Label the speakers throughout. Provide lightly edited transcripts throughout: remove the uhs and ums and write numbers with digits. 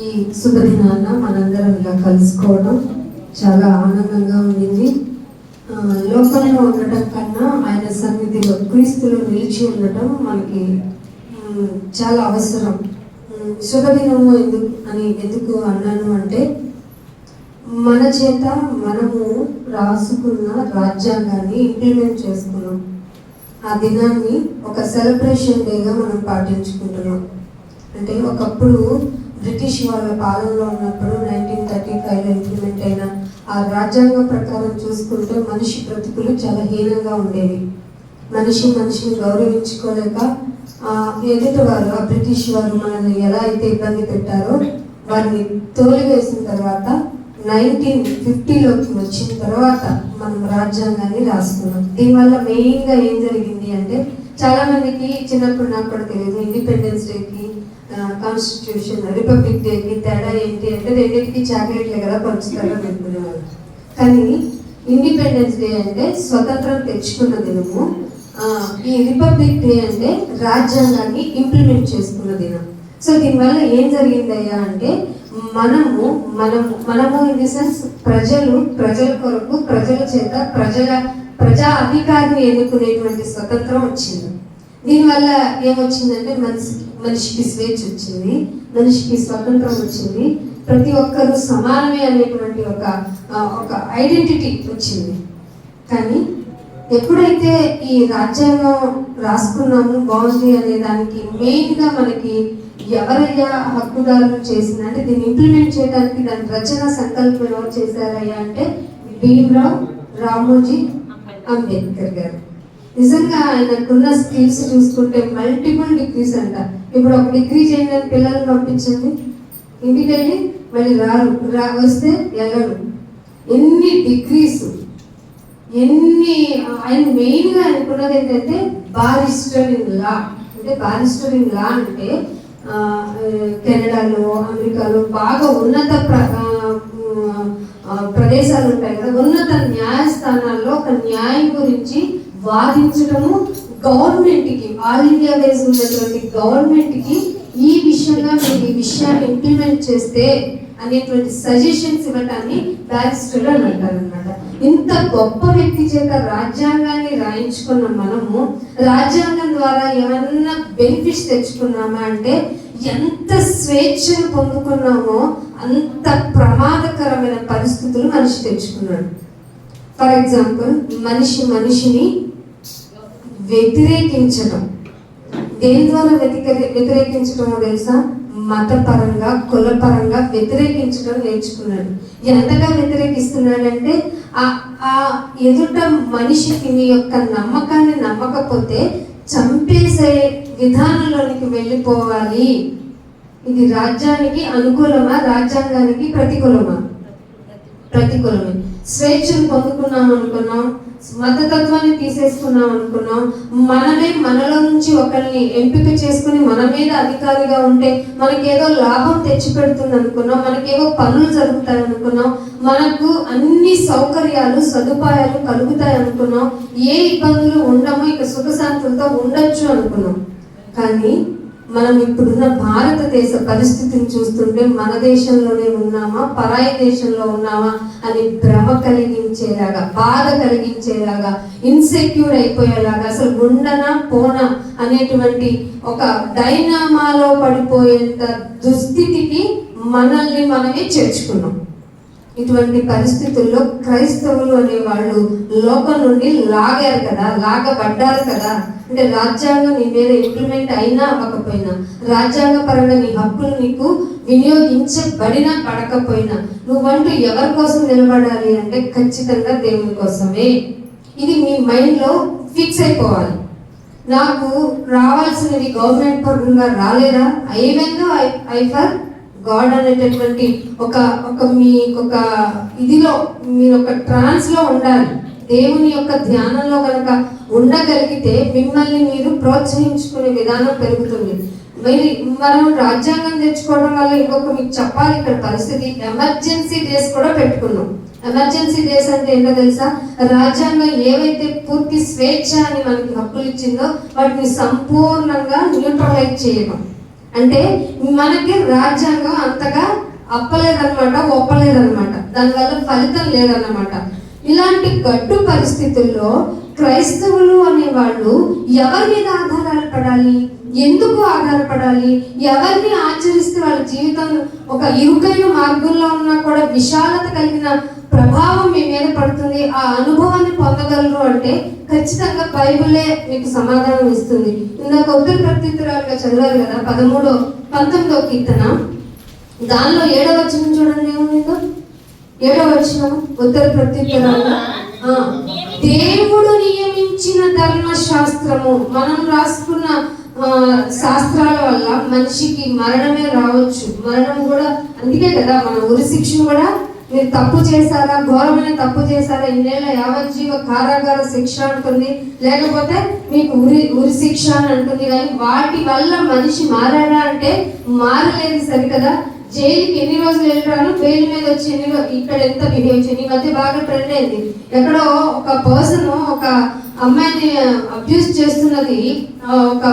Speaker 1: ఈ శుభదినాన మనందరం ఇలా కలుసుకోవడం చాలా ఆనందంగా ఉండింది. లోకంలో ఉండటం కన్నా ఆయన సన్నిధిలో క్రీస్తులో నిలిచి ఉండటం మనకి చాలా అవసరం. శుభదినము ఎందుకు అన్నాను అంటే, మన చేత మనము రాసుకున్న రాజ్యాంగాన్ని ఇంప్లిమెంట్ చేసుకున్నాం. ఆ దినాన్ని ఒక సెలబ్రేషన్ డేగా మనం పాటించుకుంటున్నాం. అంటే ఒకప్పుడు బ్రిటిష్ వాళ్ళ పాలనలో ఉన్నప్పుడు 1935లో ఇంప్లిమెంట్ అయిన ఆ రాజ్యాంగం ప్రకారం చూసుకుంటే మనిషి బ్రతుకులు చాలా హీనంగా ఉండేవి. మనిషిని గౌరవించుకోలేక ఎదుటి వారు, ఆ బ్రిటిష్ వారు మనల్ని ఎలా అయితే ఇబ్బంది పెట్టారో వారిని తోలివేసిన తర్వాత 1950లోకి వచ్చిన తర్వాత మనం రాజ్యాంగాన్ని రాసుకున్నాం. దీనివల్ల మెయిన్గా ఏం జరిగింది అంటే, చాలా మందికి చిన్నప్పుడు నాకు కూడా తెలియదు, ఇండిపెండెన్స్ డేకి కాన్స్టిట్యూషన్ రిపబ్లిక్ డేకి తేడా ఏంటి అంటే రెండింటికి చాక్లెట్లే కదా పంచుతారో అనుకునేవాళ్ళు. కానీ ఇండిపెండెన్స్ డే అంటే స్వతంత్రం తెచ్చుకున్న దినము, ఈ రిపబ్లిక్ డే అంటే రాజ్యాంగాన్ని ఇంప్లిమెంట్ చేసుకున్న దినం. సో దీనివల్ల ఏం జరిగిందయ్యా అంటే, మనము ఇన్ ది సెన్స్ ప్రజల కొరకు ప్రజల చేత ప్రజా అధికారిని ఎన్నుకునేటువంటి స్వతంత్రం వచ్చింది. దీనివల్ల ఏమొచ్చిందంటే మనిషికి స్వేచ్ఛ వచ్చింది, మనిషికి స్వతంత్రం వచ్చింది, ప్రతి ఒక్కరూ సమానమే అనేటువంటి ఒక ఐడెంటిటీ వచ్చింది. కానీ ఎప్పుడైతే ఈ రాజ్యాంగం రాసుకున్నాము బాగుంది అనే దానికి మెయిన్గా మనకి ఎవరయ్యా హక్కుదారులు చేసిన అంటే దీన్ని ఇంప్లిమెంట్ చేయడానికి దాని రచన సంకల్పం ఎవరు చేశారయ్యా అంటే భీమ్రావ్ రామోజీ అంబేద్కర్ గారు. నిజంగా ఆయనకున్న స్కిల్స్ చూసుకుంటే మల్టిపుల్ డిగ్రీస్ అంట. ఇప్పుడు ఒక డిగ్రీ చేయండి పిల్లల్ని పంపించండి, ఇంటికి వెళ్ళి మళ్ళీ వస్తే వెళ్ళరు. ఎన్ని డిగ్రీస్, ఆయన మెయిన్గా అనుకున్నది ఏంటంటే బారిస్టర్ ఇన్ లా. అంటే బారిస్టర్ ఇన్ లా అంటే కెనడాలో అమెరికాలో బాగా ఉన్నత ప్రదేశాలు ఉంటాయి కదా, ఉన్నత న్యాయస్థానాల్లో ఒక న్యాయం గురించి వాదించడము, గవర్నమెంట్కి ఆల్ ఇండియా వైజ్ ఉన్నటువంటి గవర్నమెంట్కి ఈ విషయంగా మీరు ఈ విషయాన్ని ఇంప్లిమెంట్ చేస్తే అనేటువంటి సజెషన్స్ ఇవ్వటాన్ని బ్యారిస్టర్ అని అంటారు అనమాట. ఇంత గొప్ప వ్యక్తి చేత రాజ్యాంగాన్ని రాయించుకున్న మనము రాజ్యాంగం ద్వారా ఏమన్నా బెనిఫిట్స్ తెచ్చుకున్నామా అంటే, ఎంత స్వేచ్ఛను పొందుకున్నామో అంత ప్రమాదకరమైన పరిస్థితులు మనిషి తెచ్చుకున్నాడు. ఫర్ ఎగ్జాంపుల్, మనిషిని వ్యతిరేకించడం, దేని ద్వారా వ్యతిరేకించడమో తెలుసా? మతపరంగా, కులపరంగా వ్యతిరేకించడం నేర్చుకున్నాడు. ఎంతగా వ్యతిరేకిస్తున్నాడంటే, ఆ ఎదుట మనిషికి నీ యొక్క నమ్మకాన్ని నమ్మకపోతే చంపేసే విధానంలోనికి వెళ్ళిపోవాలి. ఇది రాజ్యానికి అనుకూలమా, రాజ్యాంగానికి ప్రతికూలమా? ప్రతికూలమే. స్వేచ్ఛను పొందుకున్నాం అనుకున్నాం, మతతత్వాన్ని తీసేసుకున్నాం అనుకున్నాం, మనలో నుంచి ఒకరిని ఎంపిక చేసుకుని మన మీద అధికారిగా ఉంటే మనకేదో లాభం తెచ్చి పెడుతుంది అనుకున్నాం, మనకేవో పనులు జరుగుతాయి అనుకున్నాం, మనకు అన్ని సౌకర్యాలు సదుపాయాలు కలుగుతాయి అనుకున్నాం, ఏ ఇబ్బందులు ఉండమో ఇక సుఖశాంతులతో ఉండొచ్చు అనుకున్నాం. కానీ మనం ఇప్పుడున్న భారతదేశ పరిస్థితిని చూస్తుంటే మన దేశంలోనే ఉన్నామా, పరాయి దేశంలో ఉన్నామా అని భ్రమ కలిగించేలాగా, బాధ కలిగించేలాగా, ఇన్సెక్యూర్ అయిపోయేలాగా, అసలు ఉండనా పోనా అనేటువంటి ఒక డైనామాలో పడిపోయేంత దుస్థితికి మనల్ని మనమే చేర్చుకున్నాం. ఇటువంటి పరిస్థితుల్లో క్రైస్తవులు అనే వాళ్ళు లోకం నుండి లాగారు కదా, లాగబడ్డారు కదా. అంటే రాజ్యాంగం నీ మీద ఇంప్లిమెంట్ అయినా అవ్వకపోయినా, రాజ్యాంగ పరంగా నీ హక్కులు నీకు వినియోగించబడినా పడకపోయినా, నువ్వంటూ ఎవరి కోసం నిలబడాలి అంటే ఖచ్చితంగా దేవుని కోసమే. ఇది మీ మైండ్లో ఫిక్స్ అయిపోవాలి. నాకు రావాల్సినది గవర్నమెంట్ పరంగా రాలేదా, ఐ ఫర్ గాడ్ అనేటటువంటి మీకొక ఇదిలో మీరు ఒక ట్రాన్స్లో ఉండాలి. దేవుని యొక్క ధ్యానంలో కనుక ఉండగలిగితే మిమ్మల్ని మీరు ప్రోత్సహించుకునే విధానం పెరుగుతుంది. మనం రాజ్యాంగం తెచ్చుకోవడం వల్ల ఇంకొక మీకు చెప్పాలి ఇక్కడ పరిస్థితి, ఎమర్జెన్సీ డేస్ కూడా పెట్టుకున్నాం. ఎమర్జెన్సీ డేస్ అంటే ఏంటో తెలుసా? రాజ్యాంగం ఏవైతే పూర్తి స్వేచ్ఛ అని మనకి హక్కులు ఇచ్చిందో వాటిని సంపూర్ణంగా న్యూట్రలైజ్ చేయడం. అంటే మనకి రాజ్యాంగం అంతగా అప్పలేదన్నమాట, ఒప్పలేదన్నమాట, దానివల్ల ఫలితం లేదన్నమాట. ఇలాంటి గడ్డు పరిస్థితుల్లో క్రైస్తవులు అనేవాళ్ళు ఎవరి మీద ఆధారపడాలి, ఎందుకు ఆధారపడాలి, ఎవరిని ఆచరిస్తే వాళ్ళ జీవితం ఒక ఇరుకైన మార్గంలో ఉన్నా కూడా విశాలత కలిగిన ప్రభావం మీ మీద పడుతుంది, ఆ అనుభవాన్ని పొందగలరు అంటే ఖచ్చితంగా బైబిలే మీకు సమాధానం ఇస్తుంది. ఇందాక ఉత్తర ప్రత్యుత్తరాలుగా చదివారు కదా 19వ కీర్తన, దానిలో 7వ వచనం చూడండి ఏముందో. 7వ వచనం ఉత్తర ప్రత్యుత్తరాలుగా, దేవుడు నియమించిన ధర్మశాస్త్రము. మనం రాసుకున్న శాస్త్రాల వల్ల మనిషికి మరణమే రావచ్చు. మరణం కూడా అందుకే కదా మన ఉరి శిక్షను కూడా, మీరు తప్పు చేశారా, ఘోరమైన తప్పు చేశారా, ఇన్నేళ్ళ యావజ్జీవ కారాగార శిక్ష అంటుంది, లేకపోతే మీకు ఉరి శిక్ష అని అంటుంది. కానీ వాటి వల్ల మనిషి మారాడా అంటే మారలేదు సరికదా. జైలుకి ఎన్ని రోజులు వెళ్ళాను, బెయిల్ మీద వచ్చి ఇక్కడ ఎంత బిహేవ్ చేయండి. ఈ మధ్య బాగా ట్రెండ్ అయింది. ఎక్కడో ఒక పర్సన్ ఒక అమ్మాయిని అబ్యూస్ చేస్తున్నది, ఒక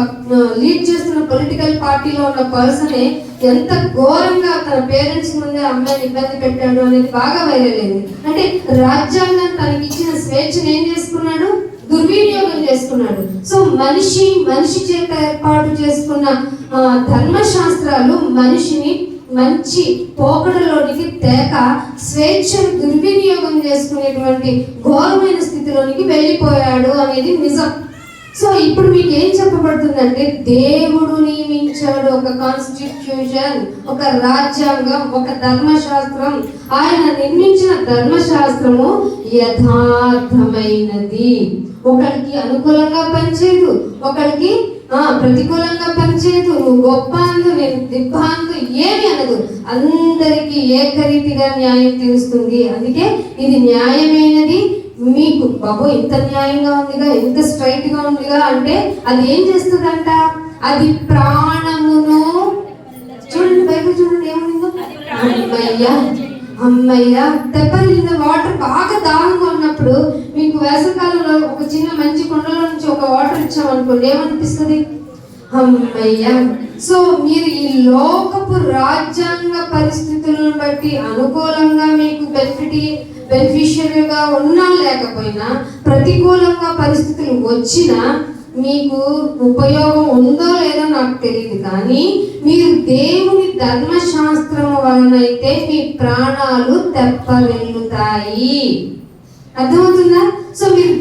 Speaker 1: లీడ్ చేస్తున్న పొలిటికల్ పార్టీలో ఉన్న పర్సనే ఎంత ఘోరంగా తన పేరెంట్స్ ముందే అమ్మాయిని ఇబ్బంది పెట్టాడు అనేది బాగా వైరల్ అయింది. అంటే రాజ్యాంగం తనకి ఇచ్చిన స్వేచ్ఛను ఏం చేసుకున్నాడు, దుర్వినియోగం చేసుకున్నాడు. సో మనిషి చేత ఏర్పాటు చేసుకున్న ధర్మశాస్త్రాలు మనిషిని మంచి పోకడలోనికి తేక స్వేచ్ఛను దుర్వినియోగం చేసుకునేటువంటి ఘోరమైన స్థితిలోనికి వెళ్ళిపోయాడు అనేది నిజం. సో ఇప్పుడు మీకు ఏం చెప్పబడుతుందంటే, దేవుడు నియమించాడు ఒక కాన్స్టిట్యూషన్, ఒక రాజ్యాంగం, ఒక ధర్మశాస్త్రం. ఆయన నిర్మించిన ధర్మశాస్త్రము యథార్థమైనది. ఒకరికి అనుకూలంగా పనిచేయదు, ఒకరికి ప్రతికూలంగా పనిచేయదు. నువ్వు గొప్ప అందు, నేను దిబ్బ అందు ఏమి అనదు, అందరికీ ఏకరీతిగా న్యాయం తీరుస్తుంది. అందుకే ఇది న్యాయమైనది. మీకు బాబు ఇంత న్యాయంగా ఉందిగా, ఎంత స్ట్రైట్ గా ఉందిగా అంటే అది ఏం చేస్తుందంట, అది ప్రాణమును, చూడండి బైబిల్ చూడండి ఏముందో, అమ్మయ్యా తెప్పరిల్లిన వాటర్ బాగా దాహంగా ఉన్నప్పుడు మీకు వేసవకాలంలో ఒక చిన్న మంచి కొండలో నుంచి ఒక వాటర్ ఇచ్చామనుకోండి, ఏమనిపిస్తుంది, అమ్మయ్యా. సో మీరు ఈ లోకపు రాజ్యాంగ పరిస్థితులను బట్టి అనుకూలంగా మీకు బెనిఫిషియరీగా ఉన్నా లేకపోయినా, ప్రతికూలంగా పరిస్థితులు వచ్చినా మీకు ఉపయోగం ఉందో లేదో నాకు తెలియదు, కానీ మీరు దేవుని ధర్మశాస్త్రము వలనైతే మీ ప్రాణాలు తెప్పవెళ్ళుతాయి. అర్థమవుతుందా? సో మీరు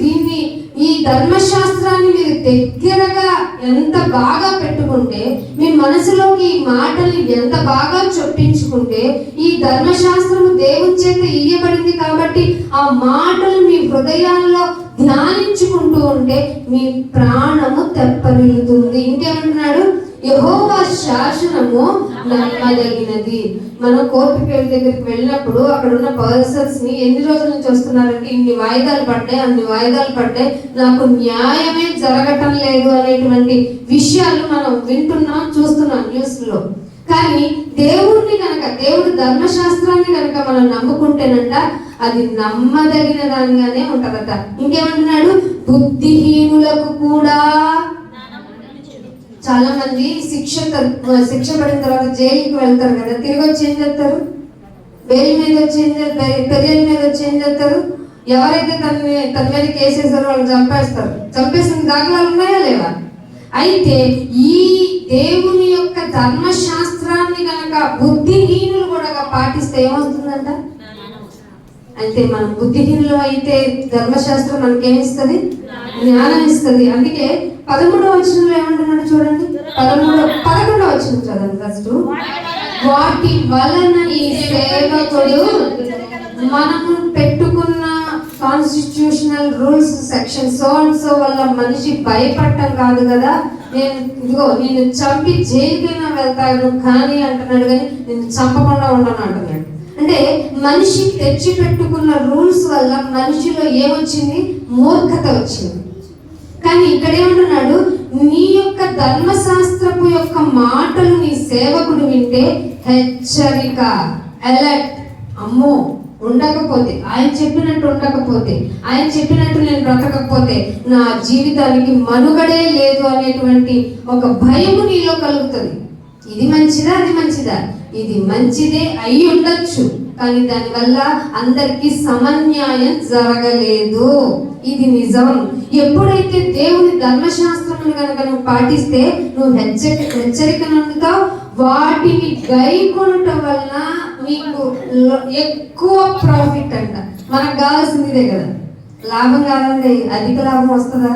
Speaker 1: ఈ ధర్మశాస్త్రాన్ని మీరు దగ్గరగా ఎంత బాగా పెట్టుకుంటే, మీ మనసులోకి ఈ మాటల్ని ఎంత బాగా చొప్పించుకుంటే, ఈ ధర్మశాస్త్రము దేవుని చేత ఇయ్యబడింది కాబట్టి ఆ మాటలు మీ హృదయాల్లో ధ్యానించుకుంటూ ఉంటే మీ ప్రాణము తెప్పరిల్లుతుంది. ఇంకేమంటున్నాడు, యెహోవా శాసనము నమ్మదగినది. మనం కోర్టుకి దగ్గరికి వెళ్ళినప్పుడు అక్కడ ఉన్న పర్సన్స్ ని ఎన్ని రోజుల నుంచి వస్తున్నారంటే, ఇన్ని వాయిదాలు పడ్డాయి, అన్ని వాయిదాలు పడ్డాయి, నాకు న్యాయమే జరగటం లేదు అనేటువంటి విషయాలు మనం వింటున్నాం, చూస్తున్నాం న్యూస్ లో. కానీ దేవుడిని కనుక, దేవుడి ధర్మశాస్త్రాన్ని కనుక మనం నమ్ముకుంటేనంట అది నమ్మదగిన దానిగానే ఉంటదట. ఇంకేమంటున్నాడు, బుద్ధిహీనులకు కూడా. చాలా మంది శిక్ష పడిన తర్వాత జైలుకి వెళ్తారు కదా, తిరిగి వచ్చి ఏం చేస్తారు, బెయిల్ మీద వచ్చి పెరియల్ మీద వచ్చి ఏం చేస్తారు, ఎవరైతే తన మీద కేసేసారో వాళ్ళని చంపేస్తారు. చంపేసిన దాఖలాలు ఉన్నాయా లేవా? అయితే ఈ దేవుని యొక్క ధర్మశాస్త్రాన్ని కనుక బుద్ధిహీనులు కూడా పాటిస్తే ఏమవుతుందంట, అంటే మనం బుద్ధిహీనులు అయితే ధర్మశాస్త్రం మనకేమిస్తుంది, జ్ఞానం ఇస్తుంది. అందుకే 13వ వచనంలో ఏమంటున్నాడు చూడండి, 11వ వచనం చదవండి ఫస్ట్. వాటి వలన ఈ సేవకుడు, మనము పెట్టుకున్న constitutional rules section so and so వల్ల మనిషి భయపడటం కాదు కదా, నేను చంపి జైలుకైనా వెళ్తాను కానీ అంటున్నాడు, కానీ నేను చంపకుండా ఉండను అంటున్నాడు. అంటే మనిషి తెచ్చి పెట్టుకున్న రూల్స్ వల్ల మనిషిలో ఏమొచ్చింది, మూర్ఖత వచ్చింది. కానీ ఇక్కడ ఏమంటున్నాడు, నీ యొక్క ధర్మశాస్త్రపు యొక్క మాటలు నీ సేవకుడు వింటే హెచ్చరిక, అలర్ట్, అమ్మో ఉండకపోతే, ఆయన చెప్పినట్టు ఉండకపోతే, ఆయన చెప్పినట్టు నేను బ్రతకకపోతే నా జీవితానికి మనుగడే లేదు అనేటువంటి ఒక భయము నీలో కలుగుతుంది. ఇది మంచిదా, అది మంచిదా, ఇది మంచిదే అయి ఉండొచ్చు, కానీ దానివల్ల అందరికీ సమన్యాయం జరగలేదు. ఇది నిజం. ఎప్పుడైతే దేవుని ధర్మశాస్త్రమును కనుక నువ్వు పాటిస్తే నువ్వు హెచ్చరిక నందుతావు. వాటిని గైకొనటం వలన నీకు ఎక్కువ ప్రాఫిట్ అంట. మనకు కావాల్సింది ఇదే కదా, లాభం కాదండి. అధిక లాభం వస్తుందా?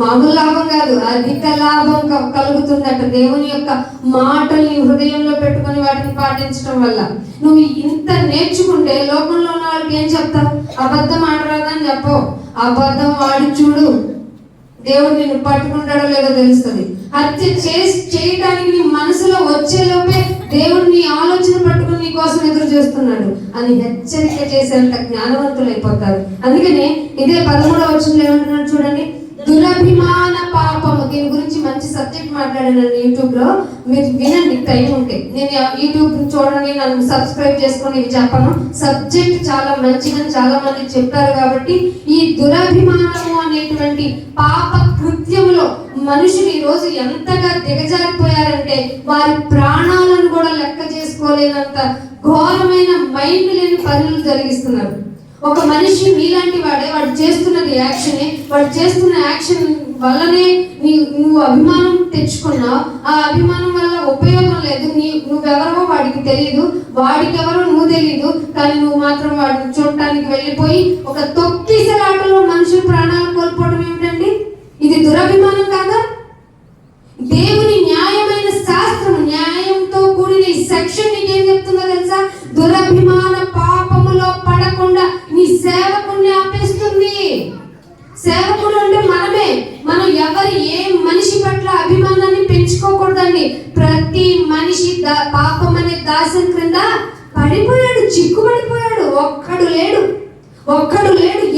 Speaker 1: మామూలు లాభం కాదు, అధిక లాభం కలుగుతుందట. దేవుని యొక్క మాటల్ని హృదయంలో పెట్టుకొని వాటిని పాటించడం వల్ల నువ్వు ఇంత నేర్చుకుంటే లోకంలో ఉన్న వాళ్ళకి ఏం చెప్తావు? అబద్ధం ఆడరాదని చెప్పవు. అబద్ధం ఆడి చూడు, దేవుడు నిన్ను పట్టుకుంటాడో లేదో తెలుస్తుంది. హత్య చేయడానికి నీ మనసులో వచ్చేలోపే దేవుడు నీ ఆలోచన పట్టుకుని నీ కోసం ఎదురు చేస్తున్నాడు అని హెచ్చరిక చేసేంత జ్ఞానవంతులు అయిపోతారు. అందుకనే ఇదే 13వ వచనంలో ఏమంటున్నాడు చూడండి, దురభిమాన పాపము. దీని గురించి మంచి సబ్జెక్ట్ మాట్లాడాను యూట్యూబ్ లో, మీరు వినండి టైం ఉంటే. నేను యూట్యూబ్ చూడండి, నన్ను సబ్స్క్రైబ్ చేసుకొని ఇవి చెప్పను. సబ్జెక్ట్ చాలా మంచిదని చాలా మంది చెప్పారు కాబట్టి ఈ దురభిమానము అనేటువంటి పాప కృత్యములో మనుషులు ఈ రోజు ఎంతగా దిగజారిపోయారంటే వారి ప్రాణాలను కూడా లెక్క చేసుకోలేనంత ఘోరమైన మైండ్ లేని పనులు జరిగిస్తున్నారు. ఒక మనిషి నీలాంటి వాడే, వాడు చేస్తున్నది యాక్షనే, వాడు చేస్తున్న యాక్షన్ వల్లనే నువ్వు అభిమానం తెచ్చుకున్నావు. ఆ అభిమానం వల్ల ఉపయోగం లేదు. నువ్వెవరో వాడికి తెలియదు, వాడికెవరో నువ్వు తెలియదు, కానీ నువ్వు మాత్రం వాడిని చూడటానికి వెళ్ళిపోయి ఒక తొక్కిసలాటలో మనుషుల ప్రాణాలు కోల్పోవడం ఏమిటండి? ఇది దురభిమానం కాదా? దేవుని న్యాయమైన శాస్త్రం, న్యాయంతో కూడిన ఈ సెక్షన్ నీకేం చెప్తుందో తెలుసా? దురభిమాన పాపములో పడకుండా నీ సేవకుని ఆపేస్తుంది. సేవకుడు అంటే మనమే. మనం ఏ మనిషి పట్ల అభిమానాన్ని పెంచుకోకూడదండి. ప్రతి మనిషి పాపం అనే దాసం క్రింద పడిపోయాడు, చిక్కుపడిపోయాడు. ఒక్కడు లేడు.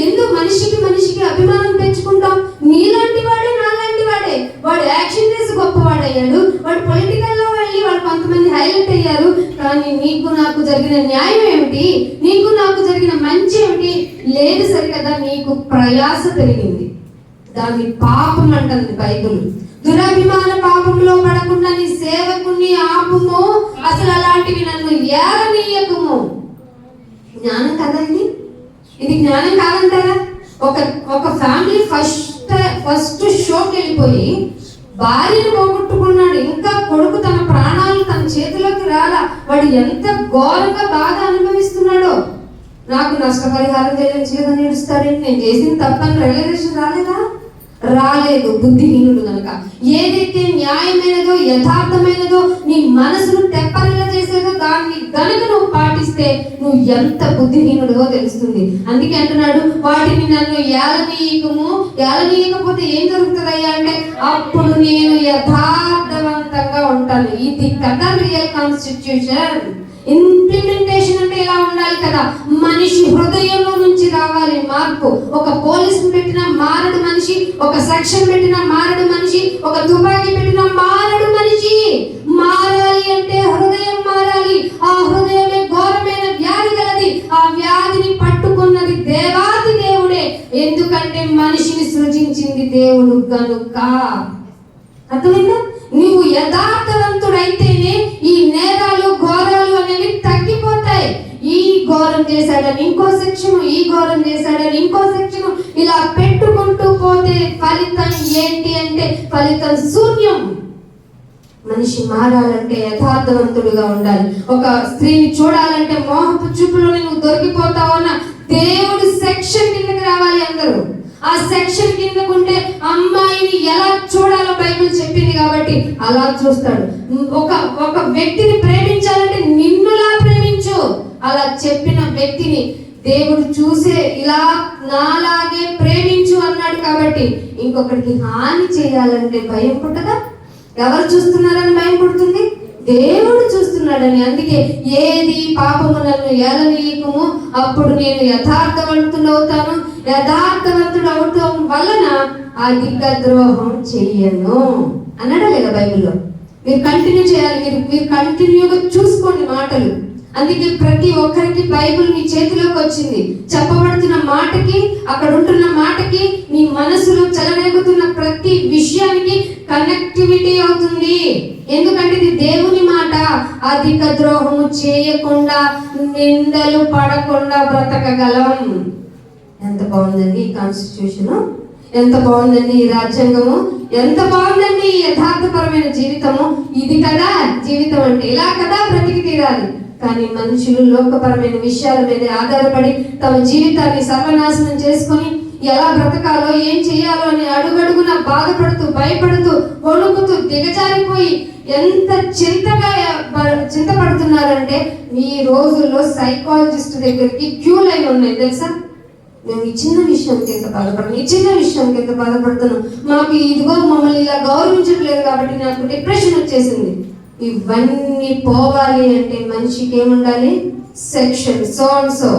Speaker 1: ఎందుకు మనిషికి అభిమానం పెంచుకుంటాం? నీలాంటి వాడే, నాలాంటి వాడే. వాడు యాక్షన్ చేసి గొప్పవాడయ్యాడు, వాడు పొలిటికల్ లో వెళ్ళి వాడు కొంతమంది హైలైట్ అయ్యారు. కానీ నీకు నాకు జరిగిన న్యాయం ఏమిటి? నీకు నాకు జరిగిన మంచి ఏమిటి? లేదు సరికదా, నీకు ప్రయాస పెరిగింది. దాన్ని పాపం అంటుంది బైబిల్. దురభిమాన పాపంలో పడకుండా నీ సేవకుని ఆపుము, అసలు అలాంటివి నన్ను ఏలనీయకుము. జ్ఞానం కదండి ఇది? జ్ఞానం కాదంటారా? ఒక ఫ్యామిలీ ఫస్ట్ షోకి వెళ్ళిపోయి భార్యను పోగొట్టుకున్నాడు, ఇంకా కొడుకు తన ప్రాణాలు తన చేతిలోకి రాలా. వాడు ఎంత ఘోరంగా బాధ అనుభవిస్తున్నాడో. నాకు నష్టపరిహారం చెల్లించలేదని ఏడుస్తాడేంటి? నేను చేసిన తప్పని రియలైజేషన్ రాలేదు. బుద్ధిహీనుడు కనుక. ఏదైతే న్యాయమైనదో యథార్థమైనదో నీ మనసును తెప్పరిల్ల చేసేదో దాన్ని గనుక నువ్వు పాటిస్తే నువ్వు ఎంత బుద్ధిహీనుడో తెలుస్తుంది. అందుకే అంటున్నాడు, వాటిని నన్ను ఏలనీయకపోతే ఏం జరుగుతుందయ్యా అంటే, అప్పుడు నేను యథార్థవంతంగా ఉంటాను. ఇది కదా రియల్ కాన్స్టిట్యూషన్. ఇంప్లిమెంటేషన్ అంటే ఇలా ఉండాలి కదా, మనిషి హృదయంలో నుంచి రావాలి మార్పు. ఒక పోలీసు పెట్టిన మారడు మనిషి, ఒక సెక్షన్ పెట్టిన మారడు మనిషి, ఒక తుపాకీ పెట్టిన మారడు మనిషి. మారాలి అంటే హృదయం మారాలి. ఆ హృదయమే ఘోరమైన వ్యాధి గలది. ఆ వ్యాధిని పట్టుకున్నది దేవాది దేవుడే. ఎందుకంటే మనిషిని సృజించింది దేవుడు గనుక. అర్థమైందా? నువ్వు యథార్థవంతుడైతేనే ఈ నేరాలు ఘోరాలు అనేవి తగ్గిపోతాయి. ఈ ఘోరం చేశాడని ఇంకో సెక్షన్, ఈ ఘోరం చేశాడని ఇంకో సెక్షన్, ఇలా పెట్టుకుంటూ పోతే ఫలితం ఏంటి అంటే ఫలితం శూన్యం. మనిషి మారాలంటే యథార్థవంతుడుగా ఉండాలి. ఒక స్త్రీని చూడాలంటే మోహపు చూపులో నువ్వు దొరికిపోతావన్న దేవుడు సెక్షన్ కిందకి రావాలి అందరూ. ఆ సెక్షన్ కిందకుంటే అమ్మాయిని ఎలా చూడాలో బైబిల్ చెప్పింది కాబట్టి అలా చూస్తాడు. ఒక వ్యక్తిని ప్రేమించాలంటే నిన్నులా ప్రేమించు. అలా చెప్పిన వ్యక్తిని దేవుడు చూసే ఇలా నాలాగే ప్రేమించు అన్నాడు కాబట్టి ఇంకొకరికి హాని చేయాలంటే భయం పుట్టదా? ఎవరు చూస్తున్నారని భయం పుడుతుంది? దేవుడు చూస్తున్నాడని. అందుకే ఏది పాపము నన్ను ఏలనీయకుము, అప్పుడు నేను యథార్థవంతుడవుతాను. యథార్థవంతుడు అవటం వలన అధిక ద్రోహం చెయ్యను అన్నాడా లేదా బైబిల్లో? మీరు కంటిన్యూ చేయాలి. మీరు కంటిన్యూగా చూసుకోండి మాటలు. అందుకే ప్రతి ఒక్కరికి బైబిల్ మీ చేతిలోకి వచ్చింది. చెప్పబడుతున్న మాటకి, అక్కడ ఉంటున్న మాటకి, నీ మనసులో చలనేగుతున్న ప్రతి విషయానికి కనెక్టివిటీ అవుతుంది. ఎందుకంటే ఇది దేవుని మాట. అధిక ద్రోహము చేయకుండా, నిందలు పడకుండా బ్రతకగలం. ఎంత బాగుందండి ఈ కాన్స్టిట్యూషన్, ఎంత బాగుందండి ఈ రాజ్యాంగము, ఎంత బాగుందండి ఈ యథార్థపరమైన జీవితము. ఇది కదా జీవితం అంటే, ఇలా కదా బ్రతికి తీరాలి. కానీ మనుషులు లోకపరమైన విషయాల మీద ఆధారపడి తమ జీవితాన్ని సర్వనాశనం చేసుకొని ఎలా బ్రతకాలో, ఏం చేయాలో అని అడుగడుగున బాధపడుతూ, భయపడుతూ, వణుకుతూ, దిగజారిపోయి ఎంత చింతపడుతున్నారంటే ఈ రోజుల్లో సైకాలజిస్ట్ దగ్గరికి క్యూ లైన్ ఉన్నాయి తెలుసా. మేము ఈ చిన్న విషయానికి ఎంత బాధపడుతున్నాం, ఈ చిన్న విషయానికి ఎంత బాధపడుతున్నాం, మాకు ఇదిగో మమ్మల్ని ఇలా గౌరవించట్లేదు కాబట్టి నాకు డిప్రెషన్ వచ్చేసింది. ఇవన్నీ పోవాలి అంటే మనిషికి ఏముండాలి? సెక్షన్ సో అండ్ సో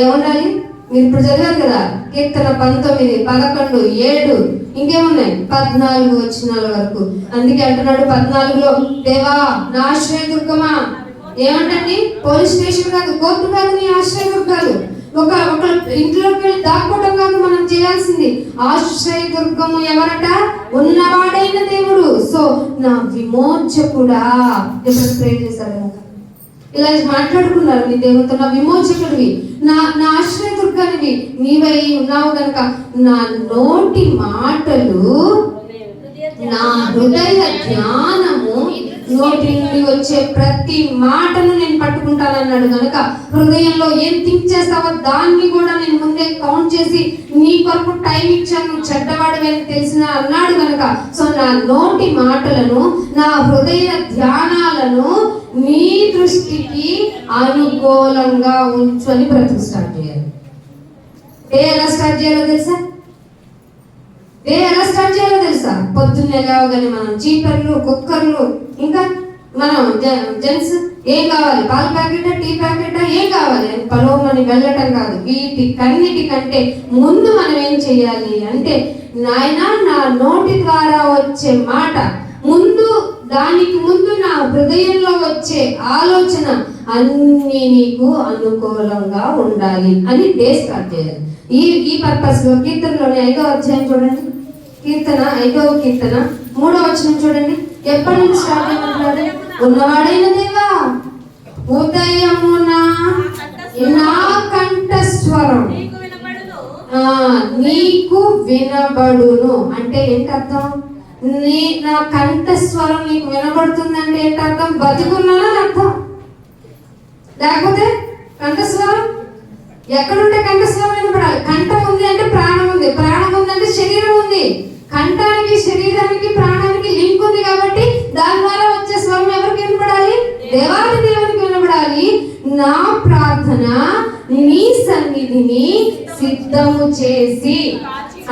Speaker 1: ఏముండాలి? మీరు ఇప్పుడు చదివారు కదా, కీర్తన 19, 11, 7, ఇంకేమున్నాయి 14 వచనాల వరకు. అందుకే అంటున్నాడు 14లో, దేవా నా ఆశ్రయదుర్గమా. ఏమంటండి? పోలీస్ స్టేషన్ కాదు, కోర్టు కాదు నీ ఆశ్రయదుర్గాలు. ఒక ఇంట్లోకి వెళ్ళి దాక్కోవటం కాదు మనం చేయాల్సింది. ఆశ్రయదుర్గము ఎవరట? ఉన్నవాడైన దేవుడు. సో నా విమోచకుడా. ఎప్పుడు ప్రే చేశారు, ఇలా మాట్లాడుకున్నారు మీ దేవునితో. నా విమోచకుడివి, నా ఆశ్రయదుర్గానివి నీవై ఉన్నావు కనుక నా నోటి మాటలు, నా హృదయ ధ్యానము, నోటి నుండి వచ్చే ప్రతి మాటను నేను పట్టుకుంటానన్నాడు కనుక హృదయంలో ఏం థింక్ చేస్తావో దాన్ని కూడా నేను ముందే కౌంట్ చేసి నీ కొరకు టైం ఇచ్చాను, చెడ్డవాడు అని తెలిసిన అన్నాడు కనుక. సో నా నోటి మాటలను, నా హృదయ ధ్యానాలను నీ దృష్టికి అనుకూలంగా ఉంచు అని బ్రతుకు స్టార్ట్ చేయాలి. ఎలా స్టార్ట్ చేయాలో తెలుసా? ఎలా స్టార్ట్ చేయాలో తెలుసా? పొద్దున్నే లేవగానే మనం చీపర్లు, కుక్కర్లు, ఇంకా మనం జెంట్స్ ఏం కావాలి, పాల ప్యాకెట్, టీ ప్యాకెట్, ఏం కావాలి అని పలోమని వెళ్ళటం కాదు. వీటికన్నిటికంటే ముందు మనం ఏం చేయాలి అంటే, నాయన నా నోటి ద్వారా వచ్చే మాట ముందు, దానికి ముందు నా హృదయంలో వచ్చే ఆలోచన అన్ని నీకు అనుకూలంగా ఉండాలి అని డే స్టార్ట్ చేయాలి. ఈ పర్పస్ లో కీర్తనలోని 5వ అధ్యాయం చూడండి. కీర్తన 5వ కీర్తన 3వ వచనం చూడండి. ఎప్పటి నుంచి స్టార్ట్ చేయమంటున్నాడు? ఉన్నవాడైన దేవా, ఉదయమున నా కంఠస్వరం నీకు వినబడును. అంటే ఏంటి అర్థం? నా కంఠస్వరం నీకు వినబడుతుందంటే ఏంటి అర్థం? బతికున్నానని అర్థం. లేకపోతే కంఠస్వరం ఎక్కడుంటే కంఠస్వరం వినపడాలి. కంఠం ఉంది అంటే ప్రాణం ఉంది, ప్రాణం ఉంది అంటే శరీరం ఉంది. కంఠానికి, శరీరానికి, ప్రాణానికి లింక్ ఉంది కాబట్టి దాని ద్వారా వచ్చే స్వరం ఎవరికి వినపడాలి? దేవాది దేవునికి వినపడాలి. నా ప్రార్థన నీ సన్నిధిని సిద్ధము చేసి,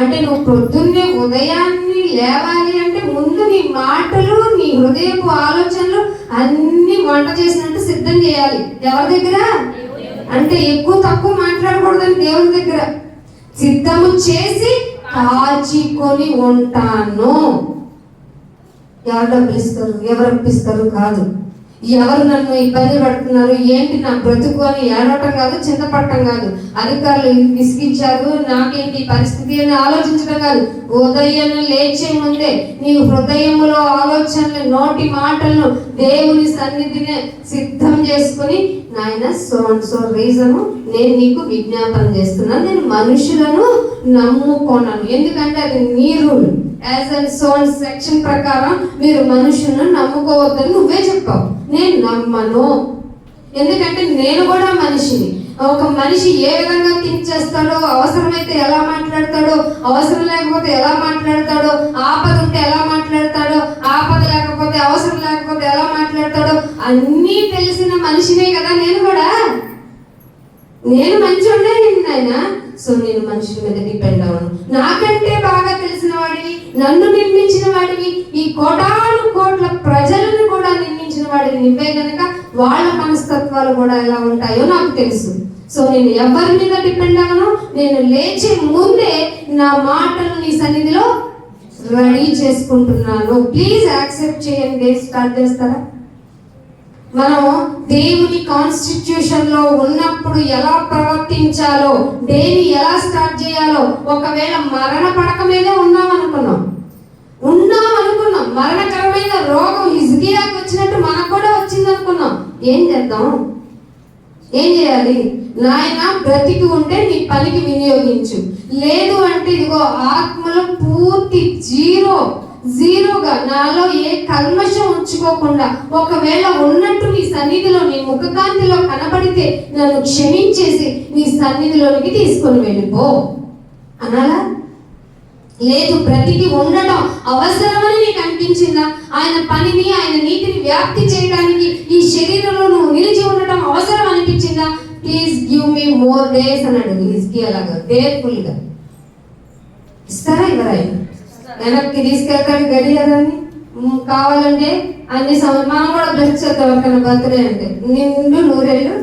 Speaker 1: అంటే నువ్వు పొద్దున్నే ఉదయాన్ని లేవాలి అంటే ముందు నీ మాటలు, నీ హృదయపు ఆలోచనలు అన్ని వంట చేసినట్టు సిద్ధం చేయాలి. ఎవరి దగ్గర అంటే ఎక్కువ తక్కువ మాట్లాడకూడదని దేవుని దగ్గర సిద్ధము చేసి కాచికొని ఉంటాను. ఎవరు డబ్బులు ఇస్తారు, ఎవరు అప్పిస్తారు కాదు, ఎవరు నన్ను ఇబ్బంది పడుతున్నారు, ఏంటి నా బ్రతుకు అని ఏడవటం కాదు, చింతపడటం కాదు, అధికారులు విసిగించారు నాకేంటి పరిస్థితి అని ఆలోచించడం కాదు. ఉదయం లేచే ముందే నీ హృదయములో ఆలోచనలు, నోటి మాటలను దేవుని సన్నిధిని సిద్ధం చేసుకుని, నాయన సో అండ్ సో రీజను నేను నీకు విజ్ఞాపన చేస్తున్నాను, నేను మనుషులను నమ్ముకోనను. ఎందుకంటే అది నీ rule. As and so and section ప్రకారం మీరు మనుషులను నమ్ముకోవద్దని నువ్వే చెప్పావు. నేను నమ్మను, ఎందుకంటే నేను కూడా మనిషిని. ఒక మనిషి ఏ విధంగా థింక్ చేస్తాడో, అవసరమైతే ఎలా మాట్లాడతాడో, అవసరం లేకపోతే ఎలా మాట్లాడతాడో, ఆపద ఉంటే ఎలా మాట్లాడతాడో, ఆపద లేకపోతే, అవసరం లేకపోతే ఎలా మాట్లాడతాడో అన్నీ తెలిసిన మనిషినే కదా నేను కూడా. నేను మంచోడే ఆయన. సో నేను మనుషుల మీద డిపెండ్ అవ్వను. నాకంటే బాగా తెలిసిన వాడివి, నన్ను నిర్మించిన వాడివి, ఈ కోటాను కోట్ల ప్రజలను కూడా నిర్మించిన వాడివి నువ్వే కనుక వాళ్ళ మనస్తత్వాలు కూడా ఎలా ఉంటాయో నాకు తెలుసు. సో నేను ఎవరి మీద డిపెండ్ అవ్వను. నేను లేచే ముందే నా మాటలు నీ సన్నిధిలో రెడీ చేసుకుంటున్నాను. ప్లీజ్ యాక్సెప్ట్ చేయండి. స్టార్ట్ చేస్తారా? మనం దేవుని కాన్స్టిట్యూషన్ లో ఉన్నప్పుడు ఎలా ప్రవర్తించాలో, డైలీ ఎలా స్టార్ట్ చేయాలో, ఒకవేళ మరణ పడక మీదే ఉన్నాం అనుకున్నాం, మరణకరమైన రోగం హిజ్కియాకి వచ్చినట్టు మనకు కూడా వచ్చింది అనుకున్నాం. ఏం చేద్దాం? ఏం చేయాలి? నాయన బ్రతికి ఉంటే నీ పనికి వినియోగించు, లేదు అంటే ఇదిగో ఆత్మలో పూర్తి జీరోగా నాలో ఏ కల్మషం ఉంచుకోకుండా, ఒకవేళ ఉన్నట్టు నీ సన్నిధిలో నీ ముఖకాంతిలో కనబడితే నన్ను క్షమించేసి నీ సన్నిధిలోనికి తీసుకొని వెళ్ళిపో అనాలా? లేదు, బ్రతికి ఉండడం అవసరమని నీకు అనిపించిందా? ఆయన పనిని, ఆయన నీతిని వ్యాప్తి చేయడానికి ఈ శరీరంలో నువ్వు నిలిచి ఉండటం అవసరం అనిపించిందా? Please give me more days అన్నాడు హిజ్కియా లాగా డేర్ఫుల్ గా. ఇస్తారా? ఎవరైనా వెనక్కి తీసుకెళ్తాడు గడియారాన్ని. కావాలంటే అన్ని మనం కూడా బ్లెస్ చేద్దాం. ఎవరికైనా బర్త్డే అంటే నిండు నూరేళ్ళు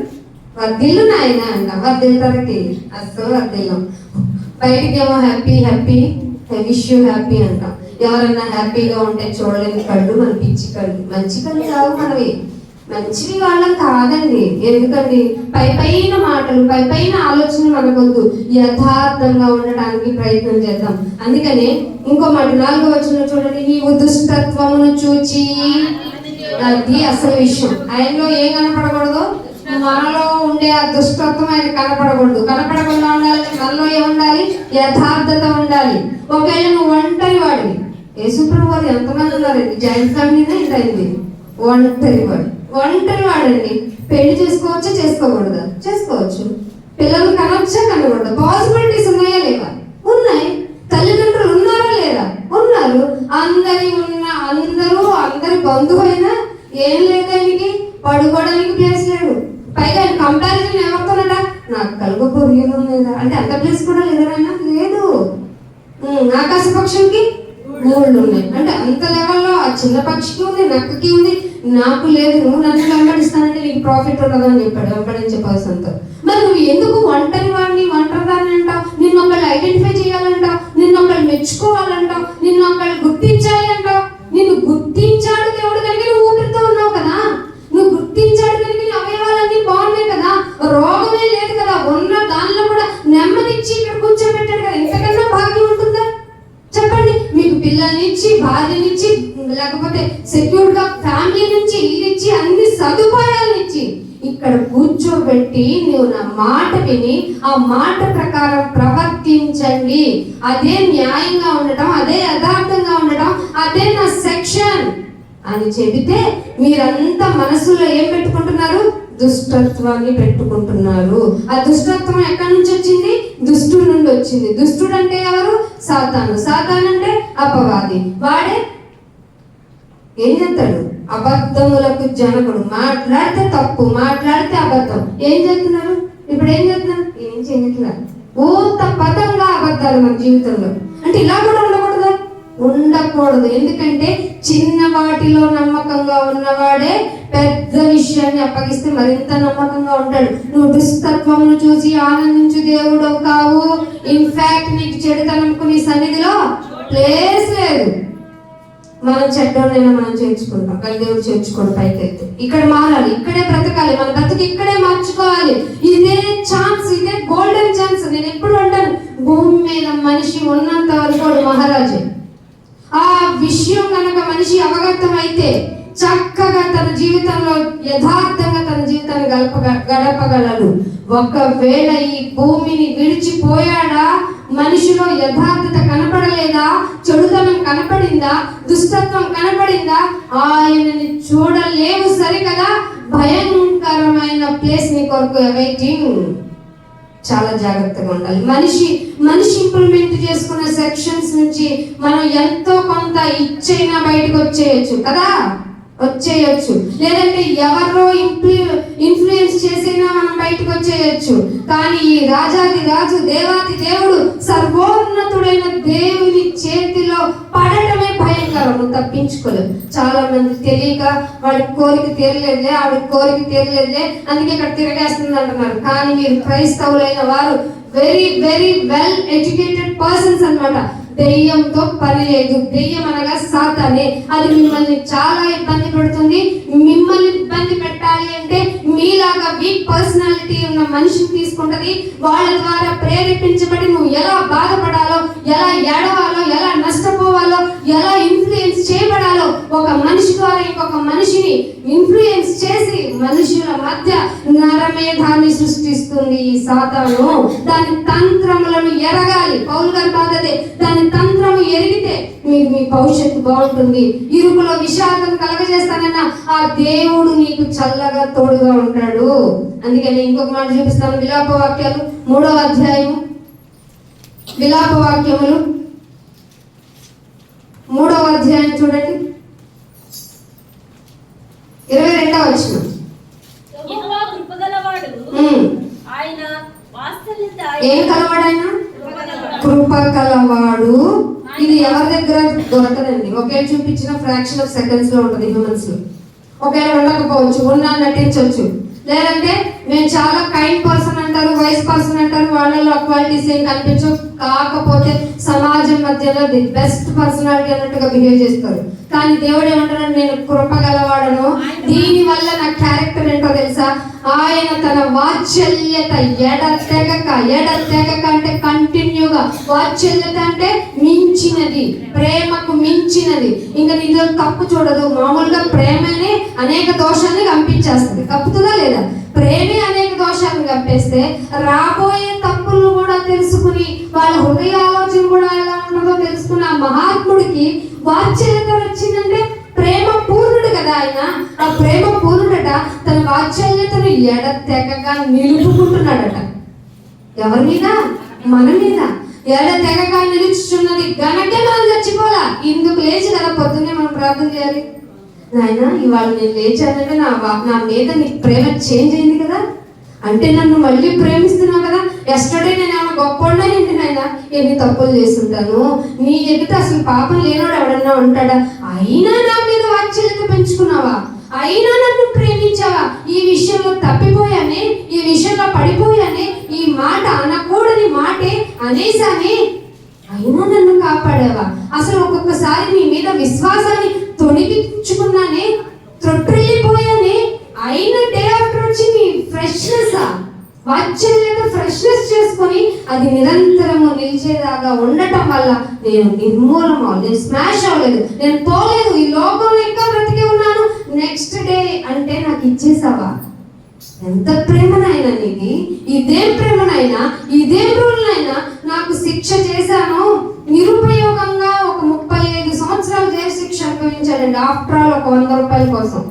Speaker 1: వర్దిల్లు నాయన అంట. వర్దిల్తారకి అస్సలు వర్దిల్లం. బయటికేమో హ్యాపీ విష్ యూ హ్యాపీ అంట. ఎవరన్నా హ్యాపీగా ఉంటే చూడలేని కళ్ళు మన పిచ్చి కళ్ళు. మంచి కళ్ళు కావు మనవి, మంచివి వాళ్ళం కాదండి. ఎందుకండి? పైన మాటలు, పైన ఆలోచనలు మనకొద్దు. యథార్థంగా ఉండటానికి ప్రయత్నం చేద్దాం. అందుకనే ఇంకో మాట 4వ వచనం చూడండి. నీవు దుష్టత్వమును చూచి, అది అసలు విషయం. ఆయనలో ఏం కనపడకూడదు? మనలో ఉండే ఆ దుష్టత్వం ఆయన కనపడకూడదు. కనపడకుండా ఉండాలంటే మనలో ఏముండాలి? యథార్థత ఉండాలి. ఒకవేళ నువ్వు ఒంటరి వాడివి, యేసుప్రభు వారు ఎంతమంది ఉన్నారండి? జాయింట్ ఫ్యామిలీనే ఇంటైంది. ఒంటరి వాడండి. పెళ్లి చేసుకోవచ్చా? చేసుకోకూడదా? చేసుకోవచ్చు. పిల్లలు కనొచ్చా? కనకూడదు. పాసిబిలిటీస్ ఉన్నాయా లేవా? ఉన్నాయి. తల్లిదండ్రులు ఉన్నారా లేరా? ఉన్నారు. అందరి బంధువు అయినా ఏం లేదు, ఆయనకి పడుకోవడానికి ప్లేస్ లేదు. పైగా కంపారిజన్ ఎవరితోనట? నాకు కలుగు పొరియలు లేదా అంటే అంత ప్లేస్ కూడా లేదనైనా లేదు. ఆకాశ పక్షులకి మూళ్ళు ఉన్నాయి అంటే అంత లెవెల్లో ఆ చిన్న పక్షికి ఉంది, నక్కకి ఉంది, నాకు లేదు. నువ్వు నన్ను వెంబడిస్తానంటే నీకు ప్రాఫిట్ ఉండదు అని చెప్పాడు వెంబడించే పర్సన్తో. మరి నువ్వు ఎందుకు ఒంటరి దాన్ని అంటావు? నిన్ను ఒకళ్ళు ఐడెంటిఫై చేయాలంటావు, నిన్ను ఒకళ్ళు మెచ్చుకోవాలంటావు, నిన్ను ఒకళ్ళు గుర్తించాలి అంటావు. నిన్ను గుర్తించాడు దేవుడు కనుక నువ్వు ఊపిరితో ఉన్నావు కదా. నువ్వు గుర్తించాడు కనుక నీ అవయవాలన్నీ బాగున్నాయి కదా. రోగమే లేదు కదా. ఉన్న దానిలో కూడా నెమ్మదిచ్చి ఇక్కడ కూర్చోబెట్టాడు కదా. ఇంతకన్నా భాగ్యం ఉంటుందా? చెప్పండి. మీకు పిల్లల్నిచ్చి, భార్యనిచ్చి, లేకపోతే సెక్యూర్ గా ఫ్యామిలీ నుంచి ఇల్లిచ్చి, అన్ని సదుపాయాలనిచ్చి ఇక్కడ కూర్చోబెట్టి నువ్వు నా మాట విని ఆ మాట ప్రకారం ప్రవర్తించండి, అదే న్యాయంగా ఉండటం, అదే యథార్థంగా ఉండటం, అదే నా సెక్షన్ అని చెబితే మీరంతా మనసులో ఏం పెట్టుకుంటున్నారు? దుష్టత్వాన్ని పెట్టుకుంటున్నారు. ఆ దుష్టత్వం ఎక్కడి నుంచి వచ్చింది? దుష్టుడి నుండి వచ్చింది. దుష్టుడు అంటే ఎవరు? సాతాను అంటే అపవాది. వాడే ఏం చేస్తాడు? అబద్ధములకు జనకుడు. మాట్లాడితే తప్పు, మాట్లాడితే అబద్ధం. ఏం చేస్తున్నారు ఇప్పుడు? ఏం చేయట్లేదు. ఊత పదంగా అబద్ధాలు మన జీవితంలో. అంటే ఇలా కూడా ఉండకూడదు. ఎందుకంటే చిన్న వాటిలో నమ్మకంగా ఉన్నవాడే పెద్ద విషయాన్ని అప్పగిస్తే మరింత నమ్మకంగా ఉంటాడు. నువ్వు దుస్తత్వమును చూసి ఆనందించు దేవుడు కావు. ఇన్ఫాక్ట్ నీకు చెడుతనంకు నీ సన్నిధిలో ప్లేస్ లేదు. మనం చెడ్డోనైనా మనం చేర్చుకుంటాం, కానీ దేవుడు చేర్చుకోడు. పైకి అయితే ఇక్కడ మారాలి, ఇక్కడే బ్రతకాలి, మన బ్రతుకు ఇక్కడే మార్చుకోవాలి. ఇదే ఛాన్స్, ఇదే గోల్డెన్ ఛాన్స్. నేను ఎప్పుడు అంటాను, భూమి మీద మనిషి ఉన్నంత వరకు మహారాజే. ఆ విషయం కనుక మనిషి అవగతం అయితే చక్కగా తన జీవితంలో యథార్థంగా తన జీవితాన్ని గడపగలడు. ఒకవేళ ఈ భూమిని విడిచిపోయాడా, మనిషిలో యథార్థత కనపడలేదా, చెడుతనం కనపడిందా, దుష్టత్వం కనపడిందా, ఆయనని చూడలేవు. సరికదా భయంకరమైన ప్లేస్ నీ కొరకు వెయిటింగ్. చాలా జాగ్రత్తగా ఉండాలి. మనిషి ఇంప్లిమెంట్ చేసుకున్న సెక్షన్స్ నుంచి మనం ఎంతో కొంత ఇచ్చైనా బయటకు వచ్చేయచ్చు కదా, వచ్చేయచ్చు. లేదంటే ఎవరో ఇన్ఫ్లుయెన్స్ చేసినా మనం బయటకు వచ్చేయచ్చు. కానీ ఈ రాజాది రాజు, దేవాది దేవుడు, సర్వోన్నతుడైన దేవుని చేతిలో పడటమే భయంకరం. తప్పించుకోలేదు. చాలా మంది తెలియక వాడి కోరిక తీరలేదులే, ఆవిడ కోరిక తీరలేదులే, అందుకే ఇక్కడ తిరగేస్తుంది అంటున్నారు. కానీ మీరు క్రైస్తవులైన వారు very very well educated persons అన్నమాట. దెయ్యంతో పని లేదు. దెయ్యం అనగా సాతానే. అది మిమ్మల్ని చాలా ఇబ్బంది పెడుతుంది. మిమ్మల్ని ఇబ్బంది పెట్టాలి అంటే మీలాగా వీక్ పర్సనాలిటీ ఉన్న మనిషిని తీసుకుంటది. వాళ్ళ ద్వారా ప్రేరేపించబడి నువ్వు ఎలా బాధపడాలో, ఎలా ఏడవాలో, ఎలా నష్టపోవాలో, ఎలా ఇన్ఫ్లుయెన్స్ చేయబడాలో ఒక మనిషి ద్వారా ఇంకొక మనిషిని ఇన్ఫ్లుయెన్స్ చేసి మనుషుల మధ్య నరమేధాన్ని సృష్టిస్తుంది ఈ సాతాను. దాని తంత్రములను ఎరగాలి. పౌలు గారి బాధదే, దాని తంత్రము ఎరిగితే మీ భవిష్యత్తు బాగుంటుంది. ఇరుకులో విషాదం కలగజేస్తానన్న ఆ దేవుడు నీకు చల్లగా తోడుగా ఉంటాడు. అందుకని ఇంకొక మాట చూపిస్తాను. విలాప వాక్యాలు 3వ అధ్యాయం, విలాప వాక్యములు 3వ అధ్యాయం చూడండి, 22వ వచనం. ఏం కలవాడు ఆయన? కృప కలవాడు. ఇది ఎవరి దగ్గర దొరకదండి. ఒకే చూపించిన ఫ్రాక్షన్ ఆఫ్ సెకండ్స్ లో ఉంటుంది హ్యూమన్స్ లో. ఒకవేళ ఉండకపోవచ్చు, ఉన్నా నటించవచ్చు. లేదంటే నేను చాలా కైండ్ పర్సన్ అంటారు, వైస్ పర్సన్ అంటారు, వాళ్ళలో క్వాలిటీస్ ఏం కనిపించవు. కాకపోతే సమాజం మధ్యలో ది బెస్ట్ పర్సనాలిటీ అన్నట్టుగా బిహేవ్ చేస్తారు. కానీ దేవుడు ఏమంటాడు? నేను కృప గలవాడను. దీని వల్ల నా క్యారెక్టర్ ఏంటో తెలుసా? ఆయన తన వాత్సల్యత ఎడతెగక అంటే కంటిన్యూగా. వాత్సల్యత అంటే మించినది, ప్రేమకు మించినది. ఇంకా నీలో తప్పు చూడదు. మామూలుగా ప్రేమనే అనేక దోషాన్ని కంపించేస్తుంది. కప్పుతుందా లేదా? ప్రేమే అనేక దోషాలను కప్పేస్తే రాబోయే తప్పులను కూడా తెలుసుకుని వాళ్ళ హృదయ ఆలోచన కూడా ఎలా ఉంటుందో తెలుసుకున్న ఆ మహాత్ముడికి వాత్సల్యత వచ్చిందంటే ప్రేమ పూర్ణుడు కదా ఆయన. ఆ ప్రేమ పూర్ణుడట తన వాత్సల్యతను ఎడతెగక నిలుపుకుంటున్నాడట. ఎవరి మీద? మన మీద. ఎడతెగక నిలుచుచున్నది గనకే మనం చచ్చిపోలా. ఇందుకు లేచి కదా పొద్దున్నే మనం ప్రార్థన చేయాలి. నాయన ఇవాళ నేను లేచానంటే నా మీద నీ ప్రేమ చేంజ్ అయింది కదా, అంటే నన్ను మళ్ళీ ప్రేమిస్తున్నావు కదా. ఎస్టర్డే నేను ఏమైనా గొప్ప ఏంటి నాయన, ఎన్ని తప్పులు చేస్తుంటాను, నీ ఎదుట అసలు పాపం లేనోడు ఎవడన్నా ఉంటాడా, అయినా నా మీద వాత్సల్యత పెంచుకున్నావా, అయినా నన్ను ప్రేమించావా. ఈ విషయంలో తప్పిపోయానే, ఈ విషయంలో పడిపోయానే, ఈ మాట అనకూడని మాటే అనేసానే, అయినా నన్ను కాపాడావా. అసలు ఒక్కొక్కసారి నీ మీద విశ్వాసాన్ని తొడిగించుకున్నానే, త్రొట్టిల్లిపోయానే, అయిన డే ఆఫ్టర్ వచ్చి నీ ఫ్రెష్నెస్, వాత్సల్యత ఫ్రెష్నెస్ చేసుకొని అది నిరంతరము నిలిచేదాకా ఉండటం వల్ల నేను నిర్మూలమో, నేను స్మాష్ అవ్వలేదు, నేను పోలేదు, ఈ లోకంలో ఇంకా బ్రతికే ఉన్నాను. నెక్స్ట్ డే అంటే నాకు ఇచ్చేసావా. ఎంత ప్రేమనైనా నీది, ఇదేం ప్రేమనైనా, ఇదేం రూల్నైనా. నాకు శిక్ష చేశాను నిరుపయోగంగా. ఒక 35 సంవత్సరాలు జైలు శిక్ష అనుభవించాడండి. ఆఫ్టర్ ఆల్ ఒక 100 రూపాయల కోసం,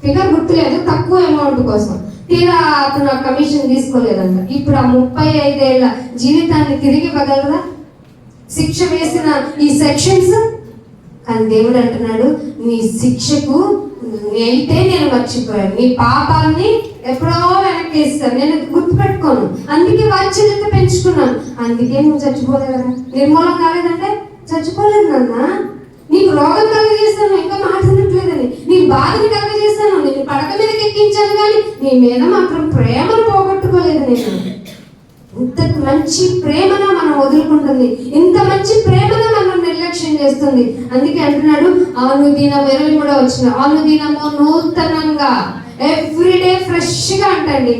Speaker 1: ఫిగర్ గుర్తులేదు, తక్కువ అమౌంట్ కోసం. తీరా అతను ఆ కమిషన్ తీసుకోలేదంట. ఇప్పుడు ఆ 35 ఏళ్ల జీవితాన్ని తిరిగి ఇవ్వగలరా శిక్ష వేసిన ఈ సెక్షన్స్? కానీ దేవుడు అంటున్నాడు, నీ శిక్షకు అయితే నేను మర్చిపోయాను, నీ పాపాలని ఎప్పుడో వెనక్కి ఇస్తాను, నేను గుర్తుపెట్టుకోను. అందుకే వాత్సల్యత పెంచుకున్నాను. అందుకే నువ్వు చచ్చిపోలేదు కదా. నిర్మూలం కాలేదంటే చచ్చిపోలేదు నాన్న. నీకు రోగం కలగజేస్తాను, ఇంకా మాట్లాడట్లేదని, నీ బాధని కలగజేస్తాను, నేను పడక మీదకి ఎక్కించాను, కానీ నీ మీద మాత్రం ప్రేమను పోగొట్టుకోలేదు నేను. ఇంత మంచి ప్రేమను మనం వదులుకుంటుంది, ఇంత మంచి ప్రేమను మనం నిర్లక్ష్యం చేస్తుంది. అందుకే అంటున్నాడు అనుదినం 23వ వచనం, అనుదినము నూతనంగా, ఎవ్రీడే ఫ్రెష్ గా అంటండి.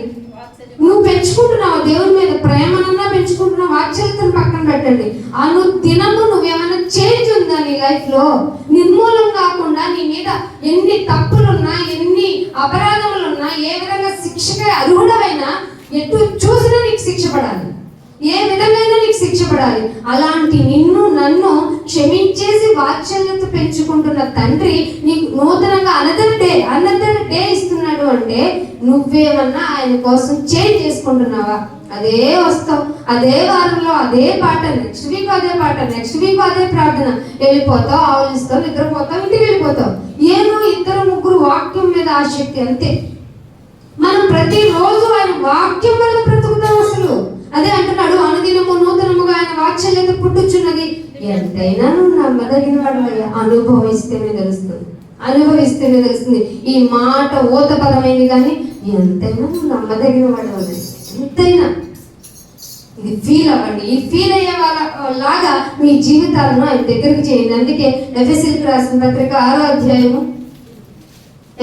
Speaker 1: నువ్వు పెంచుకుంటున్నావు దేవుని మీద ప్రేమనన్నా పెంచుకుంటున్నావు, వాత్సల్యతను పక్కన పెట్టండి. అనుదినము నువ్వేమైనా చేంజ్ ఉందా నీ లైఫ్ లో? నిర్మూలం కాకుండా నీ మీద ఎన్ని తప్పులున్నా, ఎన్ని అపరాధములున్నా, ఏ విధంగా శిక్షగా అర్హుడవైనా, ఎటు చూసినా నీకు శిక్ష పడాలి, ఏ విధంగా నీకు శిక్ష పడాలి. అలాంటి నిన్ను నన్ను క్షమించేసి వాత్సల్యత పెంచుకుంటున్న తండ్రి నీకు నూతనంగా అనదర్ డే ఇస్తున్నాడు. అంటే నువ్వేమన్నా ఆయన కోసం చేంజ్ చేసుకుంటున్నావా? అదే వస్తావు, అదే వారంలో అదే పాట, నెక్స్ట్ వీక్ అదే పాట, నెక్స్ట్ వీక్ అదే ప్రార్థన, వెళ్ళిపోతావు, ఆవలిస్తావు, నిద్రపోతావు, ఇంటికి వెళ్ళిపోతావు. ఏమో 2-3 వాక్యం మీద ఆసక్తి, అంతే. మనం ప్రతిరోజు ఆయన వాక్యం వల్ల బ్రతుకుతాం. అసలు అదే అంటున్నాడు, అనుదినము నూతనముగా ఆయన వాత్సల్యత పుట్టుచున్నది. ఎంతైనా నువ్వు నమ్మదగిన వాడు, అనుభవిస్తేనే తెలుస్తుంది. ఈ మాట ఓత పదమైంది, కానీ ఎంతైనా నువ్వు నమ్మదగిన వాడు, ఎంతైనా ఇది ఫీల్ అవ్వండి. ఈ ఫీల్ అయ్యే లాగా మీ జీవితాలను ఆయన దగ్గరికి చేయండి. అందుకే ఎఫెసీయులకు రాసిన పత్రిక 6వ అధ్యాయము,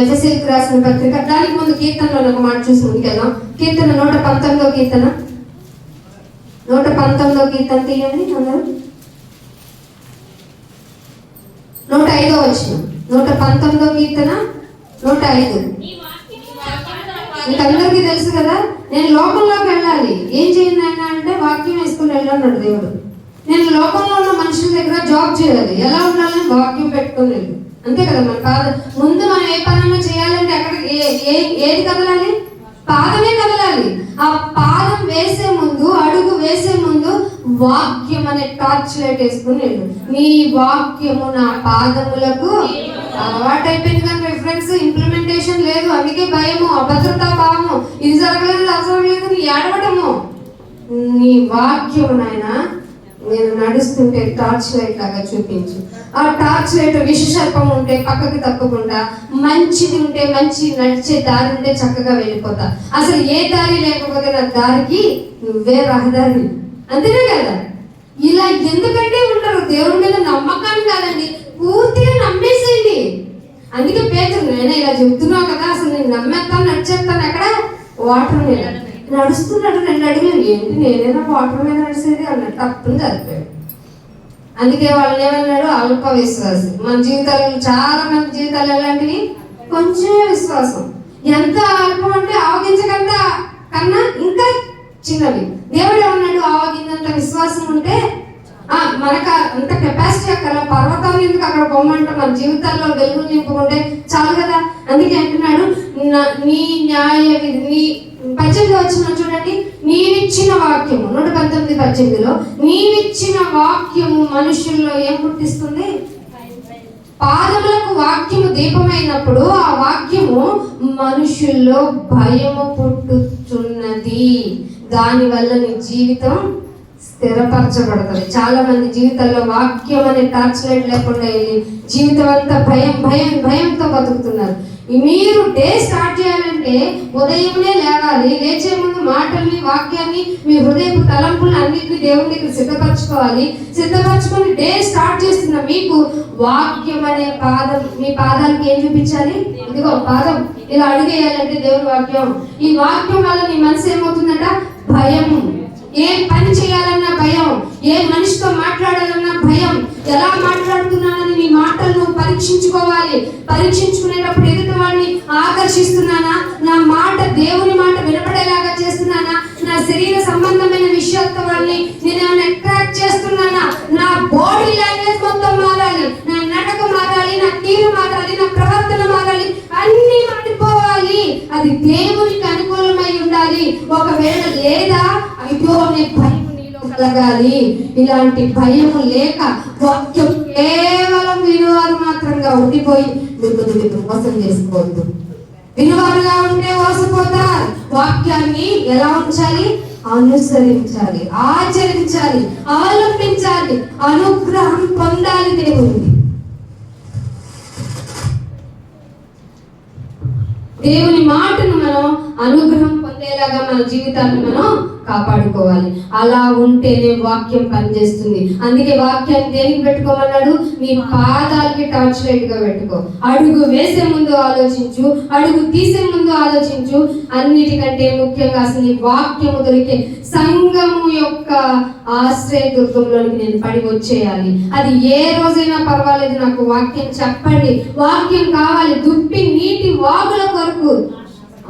Speaker 1: ఎఫెసీయులకు రాసిన పత్రిక, దానికి ముందు కీర్తనలో ఒక మాట చూసి ముందుకెళ్దాం. కీర్తన 119వ కీర్తన, 119వ కీర్తన తీయండి అందరూ. 105వ వచనం, 119వ కీర్తన 105. మీకు అందరికీ తెలుసు కదా, నేను లోకంలోకి వెళ్ళాలి, ఏం చేయండి ఆయన అంటే వాక్యం వేసుకుని వెళ్ళన్నాడు దేవుడు. నేను లోకంలో ఉన్న మనుషుల దగ్గర జాబ్ చేయాలి, ఎలా ఉండాలని వాక్యం పెట్టుకుని వెళ్ళి, అంతే కదా. మన ముందు మనం ఏ పనైనా చేయాలంటే అక్కడ ఏది కదలాలి? పాదమే కదలాలి. ఆ పాదం వేసే ముందు, అడుగు వేసే ముందు వాక్యం అనే టార్చ్ లైట్ వేసుకుని వెళ్ళు. నీ వాక్యము నా పాదములకు అలవాటైపోయింది, కానీ రిఫరెన్స్ ఇంప్లిమెంటేషన్ లేదు. అందుకే భయము, అభద్రతా భావము, ఇది జరగలేదు అది జరగలేదు నీ ఏడవడము. నీ వాక్యము నాయన నేను నడుస్తుంటే టార్చ్ లైట్ లాగా చూపించు. ఆ టార్చ్ లైట్ విషసర్పం ఉంటే పక్కకి తప్పకుండా, మంచిది ఉంటే మంచి నడిచే దారి ఉంటే చక్కగా వెళ్ళిపోతా. అసలు ఏ దారి లేకపోతే నా దారికి నువ్వే రహదారి, అంతేనే కదా. ఇలా ఎందుకంటే ఉంటారు దేవుడి మీద నమ్మకాన్ని కాదండి, పూర్తిగా నమ్మేసేయండి. అందుకే పేతురు, నేను ఇలా చెప్తున్నావు కదా, అసలు నేను నమ్మేస్తాను, నడిచేస్తాను. ఎక్కడ? వాటర్ మీద నడుస్తున్నాడు. 2 అడుగులు, ఏంటి నేనేనా వాటర్ మీద నడిచేది అన్నట్టు తప్పుని జరిపాడు. అందుకే వాళ్ళని ఏమన్నాడు? అల్ప విశ్వాసం. మన జీవితాలు, చాలా మంది జీవితాలు ఎలాంటివి? కొంచెమే విశ్వాసం. ఎంత అల్పం అంటే ఆవగించకంత కన్నా ఇంకా చిన్నవి. దేవుడు ఏమన్నాడు? ఆవగిందంత విశ్వాసం ఉంటే మనకు అంత కెపాసిటీ అక్కడ, పర్వతాలు ఎందుకు అక్కడ బొమ్మంట, మన జీవితాల్లో వెలుగులు నింపుకుంటే చాలు కదా. అందుకే అంటున్నాడు, నీ న్యాయ విధి, 18 వచనం చూడండి. నీవిచ్చిన వాక్యము, 119:18లో, నీవిచ్చిన వాక్యము మనుషుల్లో ఏం పుట్టిస్తుంది? పాదములకు వాక్యము దీపమైనప్పుడు ఆ వాక్యము మనుషుల్లో భయము పుట్టుచున్నది. దాని వల్ల నీ జీవితం స్థిరపరచబడుతుంది. చాలా మంది జీవితాల్లో వాక్యం అనే టార్చ్ లైట్ లేకుండా వెళ్ళి జీవితం అంతా భయంతో బతుకుతున్నారు. మీరు డే స్టార్ట్ చేయాలంటే ఉదయమే లేవాలి. లేచే ముందు మాటల్ని, వాక్యాన్ని, మీ హృదయపు తలంపులను అన్నింటినీ దేవుని దగ్గర సిద్ధపరచుకోవాలి. సిద్ధపరచుకొని డే స్టార్ట్ చేస్తున్న మీకు వాక్యం అనే పాదం, మీ పాదానికి ఏం చూపించాలి? ఇదిగో పాదం, ఇలా అడిగేయాలంటే దేవుని వాక్యం. ఈ వాక్యం వల్ల నీ మనసు ఏమవుతుందంట? భయం. ఏ పని చేయాలన్నా భయం, ఏ మనిషితో మాట్లాడాలన్నా భయం. ఎలా మాట్లాడుతున్నానని నీ మాటలను పరీక్షించుకోవాలి. పరీక్షించుకునేటప్పుడు ఎదుటి వాడిని ఆకర్షిస్తున్నానా, నా మాట దేవుని మాట వినపడేలాగా చేస్తున్నానా, నా శరీర సంబంధమైన విషయాలతో వాళ్ళని నేను అట్రాక్ట్ చేస్తున్నానా, నా బాడీ లాంగ్వేజ్ మొత్తం మారాలి, నా నడక మారాలి, నా తీరు మారాలి, నా ప్రవర్తన మారాలి, అన్ని మారిపోవాలి. అది దేవునికి అనుకూలమై ఉండాలి. ఒకవేళ లేదా అయ్యో అనే భయం నీలో కలగాలి. ఇలాంటి భయం లేక వాక్యం కేవలం వినువారు మాత్రంగా ఉండిపోయి మీరు మోసం చేసుకోవద్దు. వినువారుగా ఉంటే మోసపోతారు. వాక్యాన్ని ఎలా ఉంచాలి? అనుసరించాలి, ఆచరించాలి, అవలంబించాలి, అనుగ్రహం పొందాలి దేవుని. దేవుని మాటను మనం అనుగ్రహం పొందేలాగా మన జీవితాన్ని మనం కాపాడుకోవాలి. అలా ఉంటేనే వాక్యం పనిచేస్తుంది. అందుకే వాక్యాన్ని దేనికి పెట్టుకోమన్నాడు? నీ పాదాలకి టార్చ్ లైట్ గా పెట్టుకో. అడుగు వేసే ముందు ఆలోచించు, అడుగు తీసే ముందు ఆలోచించు. అన్నిటికంటే ముఖ్యంగా అసలు ఈ వాక్యము దొరికే సంఘము యొక్క ఆశ్రయ దుర్గంలోనికి నేను పడి వచ్చేయాలి. అది ఏ రోజైనా పర్వాలేదు, నాకు వాక్యం చెప్పండి, వాక్యం కావాలి. దుప్పి నీటి వాగుల కొరకు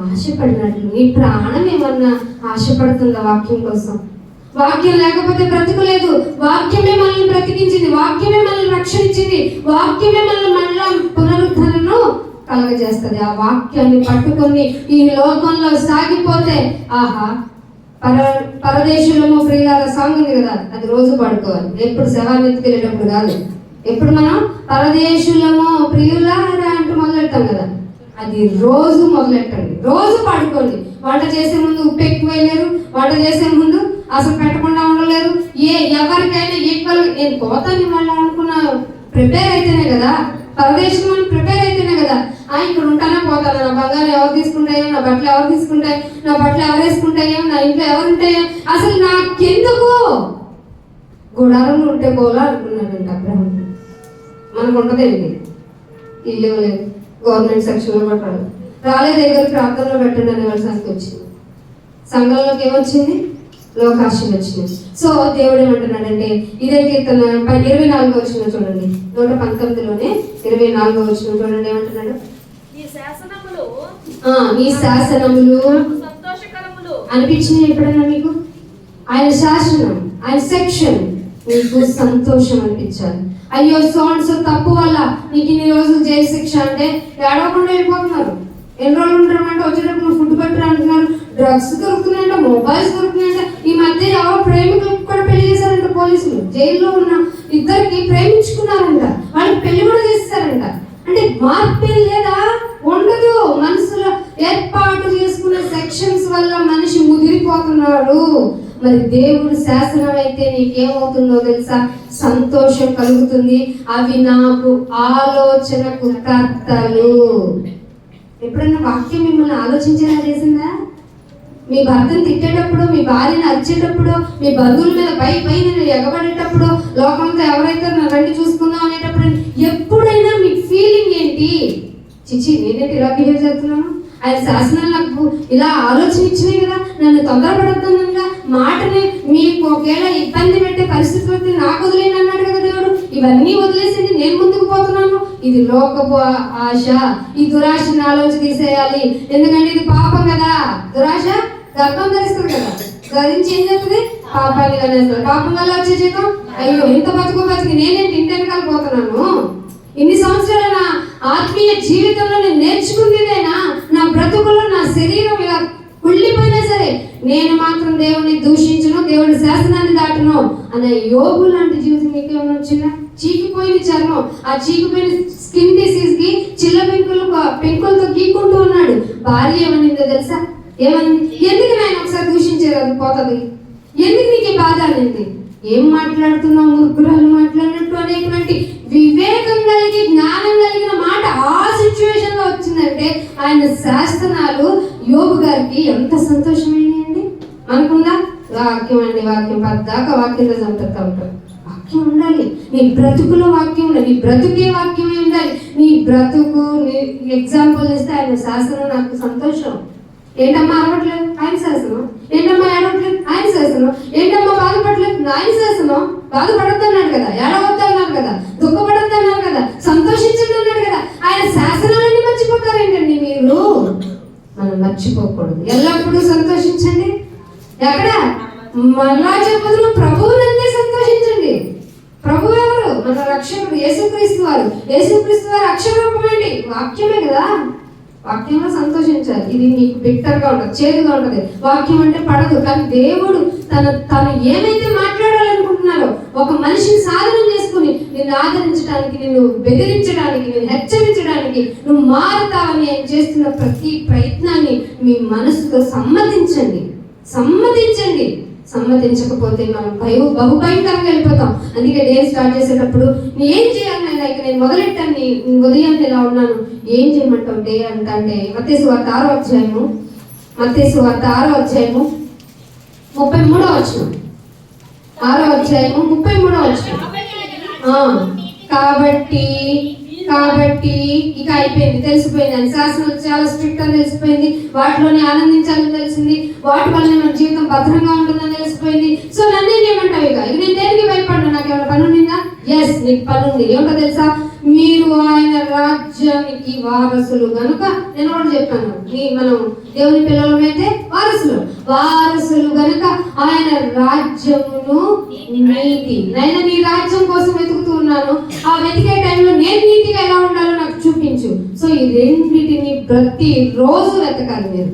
Speaker 1: ఆశపడినట్లు నీ ప్రాణం ఏమన్నా ఆశపడుతుందా వాక్యం కోసం? వాక్యం లేకపోతే బ్రతుకులేదు. వాక్యమే మనల్ని బ్రతికించింది, వాక్యమే మనల్ని రక్షించింది, వాక్యమే మనల్ని మళ్ళా పునరుద్ధరణను కలగజేస్తుంది. ఆ వాక్యాన్ని పట్టుకొని ఈ లోకంలో సాగిపోతే ఆహా, పరదేశులము ప్రియులారా సాంగ్ ఉంది కదా, అది రోజు పడుకోవాలి. ఎప్పుడు శవాన్ని ఎత్తుకెళ్ళేటప్పుడు కాదు. ఎప్పుడు మనం పరదేశులము ప్రియులారా అంటూ మొదలెడతాం కదా, అది రోజు మొదలెట్టండి, రోజు పడుకోండి. వంట చేసే ముందు ఉప్పు ఎక్కువ వేయలేరు, వంట చేసే ముందు అసలు పెట్టకుండా ఉండలేరు. ఎవరికైనా ఈక్వల్ నేను పోతాను వాళ్ళు అనుకున్న ప్రిపేర్ అయితేనే కదా, పరదేశం ప్రిపేర్ అయితేనే కదా. ఇక్కడ ఉంటానే పోతాను, నా బంగారం ఎవరు తీసుకుంటాయో, నా బట్టలు ఎవరు తీసుకుంటాయో, నా బట్టలు ఎవరు వేసుకుంటాయో, నా ఇంట్లో ఎవరు ఉంటాయో, అసలు నాకెందుకు, గుడారంలో ఉంటే పోలా అనుకున్నాడంట అబ్రహాం. మనకు ఉండదేంటి, ఇల్లు లేదు, గవర్నమెంట్ సెక్షన్లో పెట్టాలి, రాలేదు దగ్గర ప్రాంతంలో పెట్టండి అనే వర్షానికి వచ్చింది. సంఘంలోకి ఏమొచ్చింది, లోకాశం వచ్చింది. సో దేవుడు ఏమంటున్నాడంటే, ఇదే కీర్తన 24వ వచనం చూడండి, 119లోనే 24వ వచనం చూడండి, ఏమంటున్నాడు, నీ శాసనములు అనిపించినాయి ఎప్పుడన్నా మీకు? ఆయన శాసనం, ఆయన సెక్షన్ నీకు సంతోషం అనిపించాలి. అయ్యో సో తప్పు వల్ల నీకు ఇన్ని రోజులు జైలు శిక్ష అంటే ఏడవకుండా వెళ్ళిపోతున్నారు. ఎన్ని రోజులు ఉంటారంటే వచ్చేటప్పుడు ఫుడ్ పెట్టరు అంటున్నారు, డ్రగ్స్ దొరుకుతున్నాయంట, మొబైల్స్ దొరుకుతున్నాయంట. ఈ మధ్య ఎవరో ప్రేమికులకు కూడా పెళ్లి చేశారంట పోలీసులు. జైల్లో ఉన్న ఇద్దరికి ప్రేమించుకున్నారంట, వాళ్ళకి పెళ్లి కూడా చేస్తారంట. అంటే మార్పే లేదా? ఉండదు. మనసులో ఏర్పాటు చేసుకున్న సెక్షన్స్ వల్ల మనిషి ముదిరిపోతున్నాడు. మరి దేవుడు శాసనం అయితే నీకేమవుతుందో తెలుసా? సంతోషం కలుగుతుంది. అవి నాకు ఆలోచనకు కర్తలు. ఎప్పుడన్నా వాక్యం మిమ్మల్ని ఆలోచించేలా చేసిందా? మీ భర్తను తిట్టేటప్పుడు, మీ భార్యను అరిచేటప్పుడు, మీ బంధువుల మీద పై నేను ఎగబడేటప్పుడు, లోకంతో ఎవరైతే నా రండి చూసుకుందాం అనేటప్పుడు ఎప్పుడైనా మీ ఫీలింగ్ ఏంటి? చిచి నేనేంటి ఇలా బిహేవ్ చేస్తున్నాను? ఆయన శాసనాలు నాకు ఇలా ఆలోచన ఇచ్చినాయి కదా, నన్ను తొందరపడుతుందనగా మాటని మీకు ఒకేలా ఇబ్బంది పెట్టే పరిస్థితి వస్తే నాకు వదిలేని అన్నాడు కదా దేవుడు. ఇవన్నీ వదిలేసింది నేను ముందుకు పోతున్నాను. ఇది లోకపు ఆశ, ఈ దురాశని ఆలోచన తీసేయాలి. ఎందుకంటే ఇది పాపం కదా. దురాశ గర్భం ధరిస్తుంది కదా, ధరించి ఏం చేస్తుంది? పాపాన్ని కనేస్తుంది. పాపం వల్ల వచ్చే జీతం, అయ్యో ఇంత బతికి నేనేంటి ఇంటెనకాల పోతున్నాను. ఇన్ని సంవత్సరాలు నా ఆత్మీయ జీవితంలో నేను నేర్చుకుందేనా, నా బ్రతుకులో నా శరీరం ఇలా కుళ్ళిపోయినా సరే నేను మాత్రం దేవుడిని దూషించను, దేవుడి శాసనాన్ని దాటను అనే యోబు లాంటి జీవితం మీకేమైనా వచ్చిందా? చీకిపోయిన చర్మం, ఆ చీకిపోయిన స్కిన్ డిసీజ్ కి చిల్ల పెంకులతో గీక్కుంటూ ఉన్నాడు. భార్య ఏమనిందో తెలుసా? ఏమనింది? ఎందుకు నేను ఒకసారి దూషించేది అది పోతుంది, ఎందుకు నీకు బాధ అనేది? ఏం మాట్లాడుతున్నావు, ముగ్గురాలు మాట్లాడినట్టు అనేటువంటి వివేకం కలిగి జ్ఞానం కలిగిన మాట ఆ సిచ్యువేషన్ లో వచ్చిందంటే ఆయన శాసనాలు యోబు గారికి ఎంత సంతోషమైనాయండి. మనకుందా? వాక్యం అండి, వాక్యం పద్దాక వాక్యంలో చంపుతా ఉంటారు. వాక్యం ఉండాలి, నీ బ్రతుకులో వాక్యం ఉండాలి, నీ బ్రతుకే వాక్యమే ఉండాలి. నీ బ్రతుకు ఎగ్జాంపుల్ ఇస్తే ఆయన శాసనం నాకు సంతోషం. ఏంటమ్మా అరవట్లేదు? ఆయన శాసనం. ఏంటమ్మా ఏడవట్లేదు? ఆయన శాసనం. ఏంటమ్మా బాధపడలేదు? ఆయన శాసనం. బాధపడద్దు అన్నాడు కదా, ఏడవద్దు అన్నాడు కదా, దుఃఖపడద్దు అన్నాడు కదా, సంతోషించండి అన్నాడు కదా. ఆయన శాసనాలన్నీ మర్చిపోతారు ఏంటండి మీరు? మనం మర్చిపోకూడదు. ఎల్లప్పుడూ సంతోషించండి. ఎక్కడ? మళ్ళా చెప్పదు, ప్రభువునంతే సంతోషించండి. ప్రభు ఎవరు? మన రక్షకుడు యేసుక్రీస్తు వారు. యేసుక్రీస్తు వారు అక్షరూపం ఏంటి? వాక్యమే కదా. వాక్యంలో సంతోషించాలి. ఇది నీకు బిట్టర్గా ఉంటుంది, చేదుగా ఉంటుంది. వాక్యం అంటే పడదు. కానీ దేవుడు తను ఏమైతే మాట్లాడాలనుకుంటున్నారో ఒక మనిషిని సాధన చేసుకుని నిన్ను ఆదరించడానికి, నిన్ను బెదిరించడానికి, నిన్ను హెచ్చరించడానికి, నువ్వు మారుతావని ఆయన చేస్తున్న ప్రతి ప్రయత్నాన్ని మీ మనసుతో సమ్మతించండి. సమ్మతించకపోతే మనం బహుభయంకరంగా వెళ్ళిపోతాం. అందుకే డే స్టార్ట్ చేసేటప్పుడు ఏం చేయాలి నేను మొదలెట్టాను, ఉదయం ఇలా ఉన్నాను, ఏం చేయమంటావు డే అంటే మత్తయి సువార్త 6వ అధ్యాయము 33వ వచనం. 6వ అధ్యాయము 33వ వచనం. కాబట్టి ఇక అయిపోయింది, తెలిసిపోయింది. అని శాసనాలు చాలా స్ట్రిక్ట్ అని తెలిసిపోయింది. వాటిలోనే ఆనందించాలని తెలిసింది. వాటి వల్ల మన జీవితం భద్రంగా ఉంటుందని తెలిసిపోయింది. సో నన్ను ఏమంటావు? ఇక నేను దేనికి భయపడ్డా? నాకు ఏమైనా పని ఉండిందా? ఎస్, నీకు పని ఉంది. ఏమిటో తెలుసా? మీరు ఆయన రాజ్యానికి వారసులు కనుక నేను కూడా చెప్పాను, మనం దేవుని పిల్లలమైతే వారసులు కనుక ఆయన రాజ్యమును నీతి. నైనా నీ రాజ్యం కోసం వెతుకుతూ ఉన్నాను. ఆ వెతికే టైంలో నేను నీతిగా ఎలా ఉండాలో నాకు చూపించు. సో ఈ రెండింటిని ప్రతి రోజు వెతకాలి మీరు.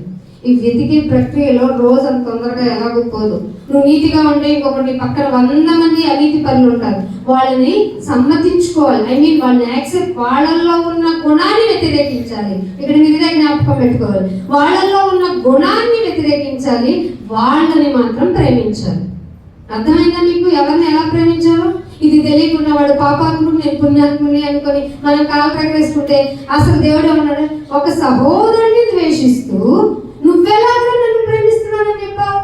Speaker 1: ఈ వెతికే ప్రక్రియలో రోజు అంత తొందరగా ఎలాగో పోదు. నువ్వు నీతిగా ఉంటే ఇంకొకటి పక్కన 100 మంది అనీతి పనులు ఉంటారు. వాళ్ళని సమ్మతించుకోవాలి. వాళ్ళని యాక్సెప్ట్, వాళ్ళల్లో ఉన్న గుణాన్ని వ్యతిరేకించాలి. ఇక్కడ మీరు ఇదే జ్ఞాపకం పెట్టుకోవాలి. వాళ్ళల్లో ఉన్న గుణాన్ని వ్యతిరేకించాలి, వాళ్ళని మాత్రం ప్రేమించాలి. అర్థమైందా మీకు? ఎవరిని ఎలా ప్రేమించాలో? ఇది తెలియకుండా వాడు పాపాత్ముడు నేను పుణ్యాత్ముని అనుకొని మనం కాలు వేసుకుంటే అసలు దేవుడు ఏమన్నాడు, ఒక సహోదరుని ద్వేషిస్తూ నువ్వెలాగో నన్ను ప్రేమిస్తున్నానని చెప్పావు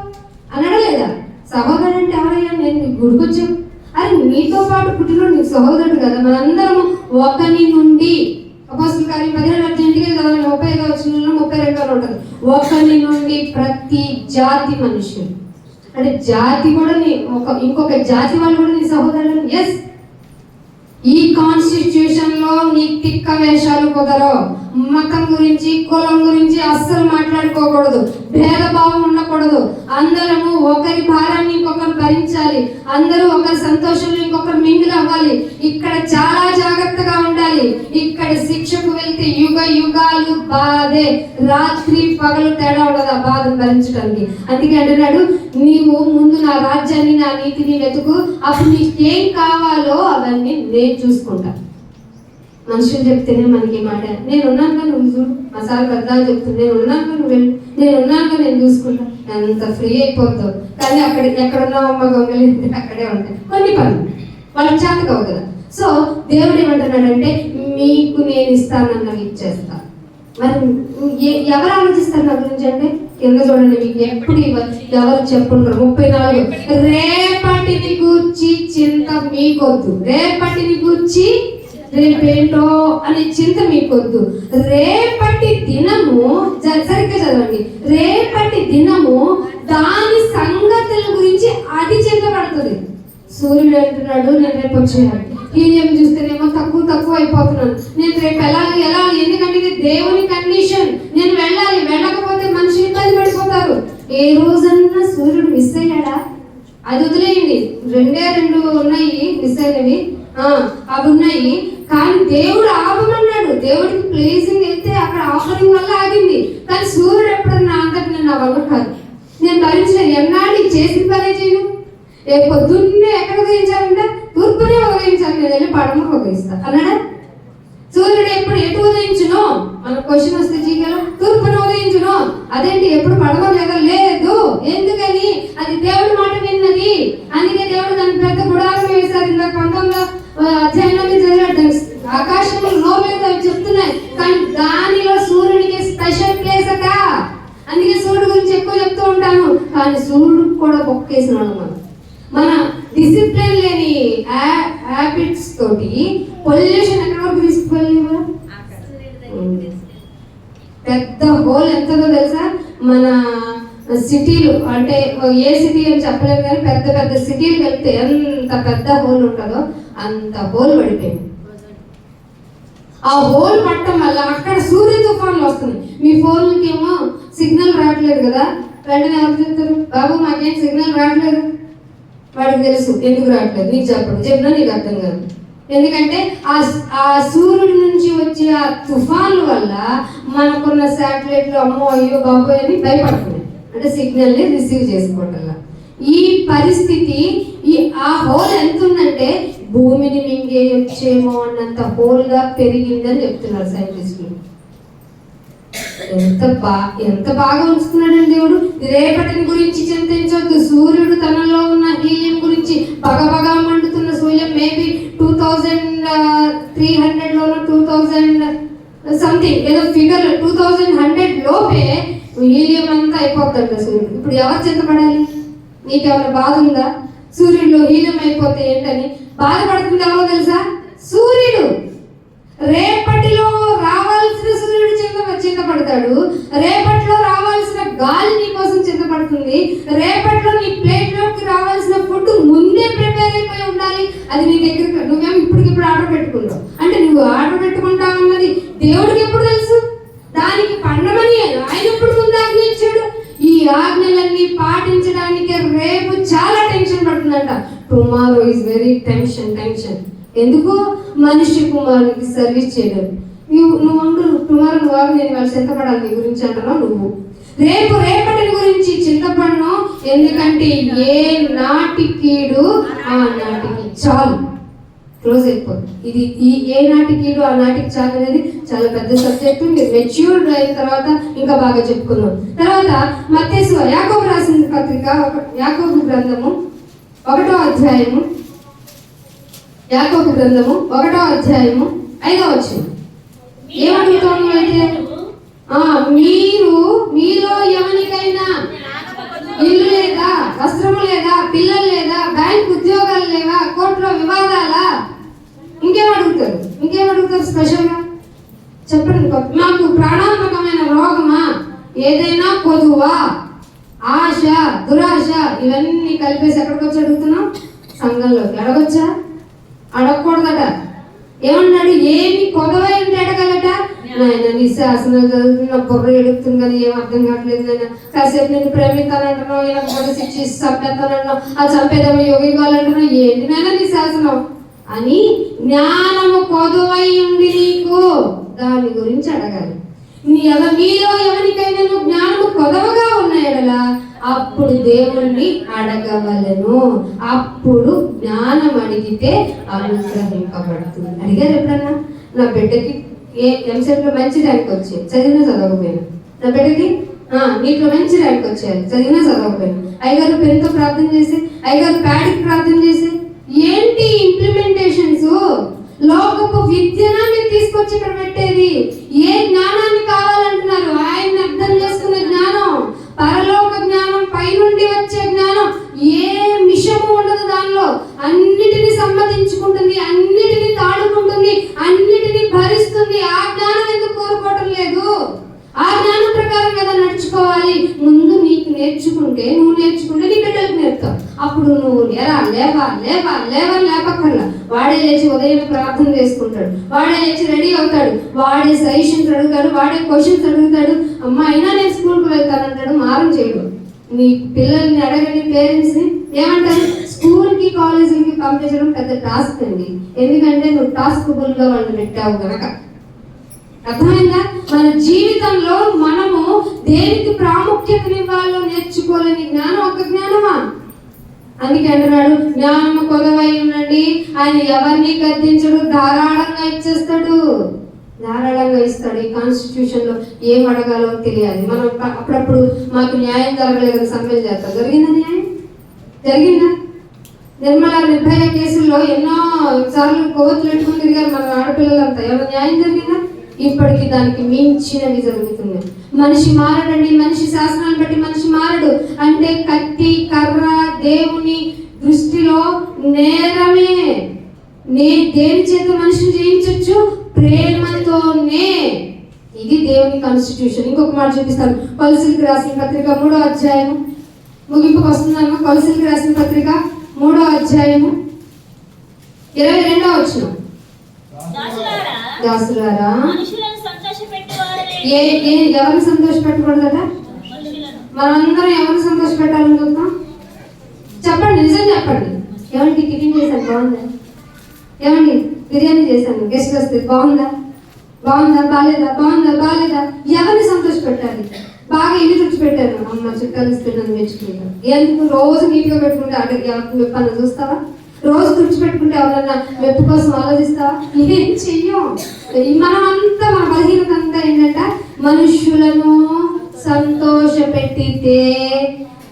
Speaker 1: అన్నాడా లేదా? సహోదరుడు అంటే ఎవరయ్యా? నేను నీకు గుడికొచ్చాను, అది నీతో పాటు పుట్టిన నీకు సహోదరుడు కదా. మనందరము ఒకని నుండి అపోస్తలుల కార్యం 17 చదవాలి, 35 వచనంలో 32 ఉంటుంది. ఒకని నుండి ప్రతి జాతి మనుషులు, అంటే జాతి కూడా ఇంకొక జాతి వాళ్ళు కూడా నీ సహోదరులు. ఎస్, ఈ కాన్స్టిట్యూషన్ లో నీ తిక్క వేషాలు కుదరవు. మతం గురించి కులం గురించి అస్సలు మాట్లాడుకోకూడదు, భేదభావం ఉండకూడదు. అందరము ఒకరి భారాన్ని ఇంకొకరు భరించాలి, అందరూ ఒకరి సంతోషంలో ఇంకొకరు మింగిల్ అవ్వాలి. ఇక్కడ చాలా జాగ్రత్తగా ఉండాలి. ఇక్కడ శిక్షకు వెళ్తే యుగ యుగాలు బాధే, రాత్రి పగలు తేడా ఉండదు ఆ బాధను భరించడానికి. అందుకే అంటున్నాడు, నీవు ముందు నా రాజ్యాన్ని నా నీతిని వెతుకు, అప్పుడు నీకు ఏం కావాలో అవన్నీ నేను చూసుకుంటా. మనుషులు చెప్తేనే మనకి మాట, నేను ఉన్నాక నువ్వు చూడు, మా సార్ పెద్దలు చెప్తుంది, నేను ఉన్నాక నువ్వు వెళ్ళు, నేను ఉన్నాక నేను చూసుకుంటా. ఎంత ఫ్రీ అయిపోతావు. కానీ అక్కడ ఎక్కడున్నావు అమ్మ గొంగలి అక్కడే ఉంటాయి కొన్ని పనులు, వాళ్ళకి చేతకు అవుతుంది. సో దేవుడు ఏమంటున్నాడంటే, మీకు నేను ఇస్తానన్నవి ఇచ్చేస్తా. మరి ఎవరు ఆలోచిస్తారు నా గురించి అంటే, కింద చూడండి, మీకు ఎప్పుడు ఎవరు చెప్పుంటారు. 34, రేపటిని గూర్చి చింత మీకొద్దు, రేపటిని గూర్చి రేపేంటో అనే చింత మీకొద్దు. రేపటి దినము, సరిగ్గా చదవండి, రేపటి దినము దాని సంగతుల గురించి అది చింతపడుతుంది. సూర్యుడు అంటున్నాడు, నేను రేపు వచ్చేయాలి, హీలియం చూస్తేనేమో తక్కువ అయిపోతున్నాను, నేను రేపు ఎలా ఎందుకంటే ఇది దేవుని కండిషన్, నేను వెళ్ళాలి, వెళ్ళకపోతే మనిషి ఇబ్బంది పడిపోతారు. ఏ రోజన్నా సూర్యుడు మిస్ అయ్యాడా? అది వదిలేయండి, 2 ఉన్నాయి మిస్ అయినవి, అవి ఉన్నాయి. కానీ దేవుడు ఆపమన్నాడు, దేవుడికి ప్లేసింగ్ వెళ్తే అక్కడ ఆఫరింగ్ వల్ల ఆగింది. కానీ సూర్యుడు ఎప్పుడన్నా అంతటి నేను నా వల్ల కాదు, నేను భరించిన ఎన్నాళ్ళు చేసిన పనే చేయను. పొద్దున్నే ఎక్కడ ఉదయించాలంటే తూర్పునే ఉదయించాలి, నేను వెళ్ళి పడమకు ఉదయిస్తా అన్నాడా? సూర్యుడు ఎటు ఉదయించును? మన క్వశ్చన్ వస్తే జీవితంలో తూర్పున ఉదయించును, అదేంటి ఎప్పుడు పడవ లేదా? లేదు. ఎందుకని? అది దేవుడి మాట విన్నది. అందుకే దేవుడు దాన్ని పెద్ద గుడారం వేశారు. ఇందాక 19వ అధ్యాయంలో చదివాడు, ఆకాశంలో నోరు అవి చెప్తున్నాయి, కానీ దానిలో సూర్యుడికి స్పెషల్ ప్లేస్ అట. అందుకే సూర్యుడు గురించి ఎక్కువ చెప్తూ ఉంటాను. కానీ సూర్యుడు కూడా బొక్కేసినాడు. మన డిసిప్లిన్ లేని హ్యాబిట్స్ తోటి పొల్యూషన్ ఎక్కడి వరకు తీసుకువెళ్ళి పెద్ద హోల్ ఎంతదో తెలుసా? మన సిటీలు, అంటే ఏ సిటీ అని చెప్పలేదు కానీ పెద్ద సిటీలు వెళ్తే ఎంత పెద్ద హోల్ ఉంటుందో అంత హోల్ పడిపోయింది. ఆ హోల్ పట్టడం వల్ల అక్కడ సూర్య తుఫాన్లు వస్తున్నాయి. మీ ఫోన్లకి ఏమో సిగ్నల్ రావట్లేదు కదా, వెంటనే ఎవరు చెప్తారు, బాబు మాకేం సిగ్నల్ రావట్లేదు. వాడికి తెలుసు ఎందుకు రావట్లేదు, నీకు చెప్పినా నీకు అర్థం కాదు. ఎందుకంటే ఆ సూర్యుడి నుంచి వచ్చే ఆ తుఫాన్ల వల్ల మనకున్న శాటిలైట్లు అమ్మో అయ్యో బాబోయ్ అని భయపడుతున్నాయి, అంటే సిగ్నల్ని రిసీవ్ చేసుకోవటం. ఈ పరిస్థితి, ఆ హోల్ ఎంత ఉందంటే భూమిని మింగేయొచ్చేమో అన్నంత హోల్గా పెరిగిందని చెప్తున్నారు సైంటిస్టులు. ఎంత బాగా ఉంచుతున్నాడండి దేవుడు. రేపటిని గురించి చింతించొద్దు. సూర్యుడు తనలో ఉన్న హీలియం గురించి బగబగా మండుతున్న సూర్యం మేబీ 2300లోనో 2000 సంథింగ్ ఏదో ఫిగర్ 2100 లోపే హీలియం అంతా అయిపోతుంట సూర్యుడు. ఇప్పుడు ఎవరు చింతపడాలి? నీకేమైనా బాధ ఉందా? సూర్యుడిలో హీలియం అయిపోతే ఏంటని బాధపడుతుంది ఎవరో తెలుసా? సూర్యుడు. రేపటిలో రావాల్సిన సూర్యుడు చింతపడతాడు, రేపటిలో రావాల్సిన గాలి నీ కోసం చింతపడుతుంది, రేపటిలో నీ ప్లేట్లోకి రావాల్సిన ఫుడ్ ముందే ప్రిపేర్ అయిపోయి ఉండాలి. అది నీ దగ్గర నువ్వేమో ఇప్పటికిప్పుడు ఆర్డర్ పెట్టుకున్నావు అంటే నువ్వు ఆర్డర్ పెట్టుకుంటా ఉన్నది దేవుడికి ఎప్పుడు తెలుసు? దానికి పండమని ఆయన ఎప్పుడు ముందు ఆజ్ఞ ఇచ్చాడు. ఈ ఆజ్ఞలన్నీ పాటించడానికి రేపు చాలా టెన్షన్ పడుతుందంట. Tomorrow is very tension. ఎందుకు? మనిషి కుమారునికి సర్వీస్ చేయడం. నువ్వు అంటూ టుమారో నువ్వు నేను వాళ్ళు చింతపడాలి నీ గురించి అంటున్నావు. నువ్వు రేపటి గురించి చింతపడను, ఎందుకంటే ఏ నాటి కీడు ఆ నాటికి చాలు. క్లోజ్ అయిపోతుంది. ఇది ఏ నాటి కీడు ఆ నాటికి చాలు అనేది చాలా పెద్ద సబ్జెక్టు. మీరు మెచ్యూర్డ్ అయిన తర్వాత ఇంకా బాగా చెప్పుకున్నాం. తర్వాత మత్తయి యాకోబు రాసిన పత్రిక, యాకోబు గ్రంథము 1వ అధ్యాయము యాకోబు గ్రంథము 1వ అధ్యాయము 5వ వచనం. ఏమడుగుతాను అయితే, మీరు మీలో ఎవరికైనా ఇల్లు లేదా, వస్త్రము లేదా, పిల్లలు లేదా, బ్యాంక్ ఉద్యోగాలు లేవా, కోర్టులో వివాదాలా, ఇంకేమడుగుతారు స్పెషల్గా చెప్పండి. మాకు ప్రాణాత్మకమైన రోగమా, ఏదైనా కొదువా, ఆశ, దురాశ, ఇవన్నీ కలిపేసి ఎక్కడికి వచ్చి అడుగుతున్నాం? సంఘంలోకి. అడగొచ్చా? అడగకూడదట. ఏమన్నాడు? ఏమి కొదవై ఉంటే అడగాలట. నాయన నీ శాసనాలు చదువుతున్న బుర్ర ఎడుగుతుంది కానీ ఏం అర్థం కావట్లేదు నాయన. కాసేపు నేను ప్రేమిస్తానంటున్నావు, ఇలా కూడా శిక్ష చంపేస్తానంటున్నావు, ఆ చంపేదేమో యోగివ్వాలంటున్నావు, ఏంటి నాయన నీ శాసనం అని జ్ఞానము కొదువై ఉంది నీకు, దాని గురించి అడగాలి. మీలో ఎవరికైనా జ్ఞానము కొదవగా ఉన్నాయడలా అప్పుడు దేవుణ్ణి అడగవలను. అప్పుడు జ్ఞానం అడిగితే అనుగ్రహింపబడుతుంది. అడిగారు ఎప్పుడన్నా? నా బిడ్డకి ఎంసెట్లో మంచి ర్యాంక్ వచ్చేది, చదివినా చదవకపోయినా. నా బిడ్డకి నీటిలో మంచి ర్యాంక్ వచ్చేది, చదివినా చదవకపోయినా. అయ్యగారు పెన్తో ప్రార్థన చేసి, అయ్యగారు ప్యాడ్కి ప్రార్థన చేసి, ఏంటి ఇంప్లిమెంటేషన్స్? లోకపు విద్యను మీరు తీసుకొచ్చి ఇక్కడ పెట్టేది. ఏ జ్ఞానాన్ని కావాలంటున్నారు? ఆయన అర్థం చేసుకునే జ్ఞానం, పరలోక జ్ఞానం, పైనుండి వచ్చే జ్ఞానం. ఏ విషయము ఉండదు దానిలో. అన్నిటినీ సమ్మతించుకుంటుంది, అన్నిటినీ తాడుకుంటుంది, అన్నిటినీ భరిస్తుంది. ఆ జ్ఞానం ఎందుకు కోరుకోవటం లేదు? ఆ జ్ఞానం ప్రకారం కదా నడుచుకోవాలి. ముందు నీకు నేర్చుకుంటే, నువ్వు నేర్చుకుంటే నీ బిడ్డలకు నేర్పుతావు. అప్పుడు నువ్వు లేపక్కర్లా. వాడే లేచి ఉదయం ప్రార్థన చేసుకుంటాడు, వాడే లేచి రెడీ అవుతాడు, వాడే సజెషన్స్ అడుగుతాడు, వాడే క్వశ్చన్స్ అడుగుతాడు. అమ్మ అయినా నేను స్కూల్కి వెళ్తానంటాడు, మారం చేయడు. మీ పిల్లల్ని అడగండి, పేరెంట్స్ని ఏమంటారు? స్కూల్కి కాలేజీకి పంపించడం పెద్ద టాస్క్ అండి. ఎందుకంటే నువ్వు టాస్కబుల్గా వాళ్ళని పెట్టావు కనుక. అర్థమైందా? మన జీవితంలో మనము దేనికి ప్రాముఖ్యతనివ్వాలో నేర్చుకోలేని జ్ఞానం ఒక జ్ఞానమా? అందుకే అంటున్నాడు, జ్ఞానము కొదవై ఉండండి, ఆయన ఎవరిని గద్దించడు, ధారాళంగా ఇచ్చేస్తాడు, ధారాళంగా ఇస్తాడు. ఈ కాన్స్టిట్యూషన్ లో ఏం అడగాలో తెలియాలి. మనం అప్పుడప్పుడు మాకు న్యాయం జరగలేదని సమ్మెలు చేస్తాం. జరిగిందా? న్యాయం జరిగిందా? నిర్భయ కేసుల్లో ఎన్నో సార్లు కోర్టులు పెట్టుకుని తిరిగారు మన ఆడపిల్లలంతా. ఏమైనా న్యాయం జరిగిందా? ఇప్పటికీ దానికి మించినవి జరుగుతున్నాయి. మనిషి మారడండి, మనిషి శాసనాన్ని బట్టి మనిషి మారడు. అంటే కత్తి, కర్ర దేవుని దృష్టిలో నేరమే. దేని చేత మనిషిని జయించవచ్చు? ప్రేమతోనే. ఇది దేవుని కాన్స్టిట్యూషన్. ఇంకొక మాట చూపిస్తాను. కొలసీలకు రాసిన పత్రిక 3వ అధ్యాయము, ముగింపుకు వస్తున్నాను. కొలసీలకు రాసిన పత్రిక 3వ అధ్యాయము 22వ వచనం. దాసులారా, ఎవరిని సంతోషపెట్టకూడదట? మనందరం ఎవరిని సంతోషపెట్టాలని చూద్దాం? చెప్పండి, నిజం చెప్పండి. ఏమండి టిఫిన్ చేశాను బాగుందా? ఏమండి బిర్యానీ చేశాను, గెస్ట్ వస్తే బాగుందా? బాగాలేదా? ఎవరిని సంతోషపెట్టాలి? బాగా ఇల్లు తుడిచిపెట్టాను, అమ్మ చుట్టాలు ఇస్తే నన్ను మెచ్చుకుంటాను. ఎందుకు? రోజు నీట్గా పెట్టుకుంటే అన్న చూస్తావా? రోజు తుడిచిపెట్టుకుంటే ఎవరన్నా మెప్పు కోసం ఆలోచిస్తావా? ఏం చెయ్యం. మనం అంతా, మన బలహీనత అంతా ఏంటంటే మనుషులను సంతోష పెట్టితే,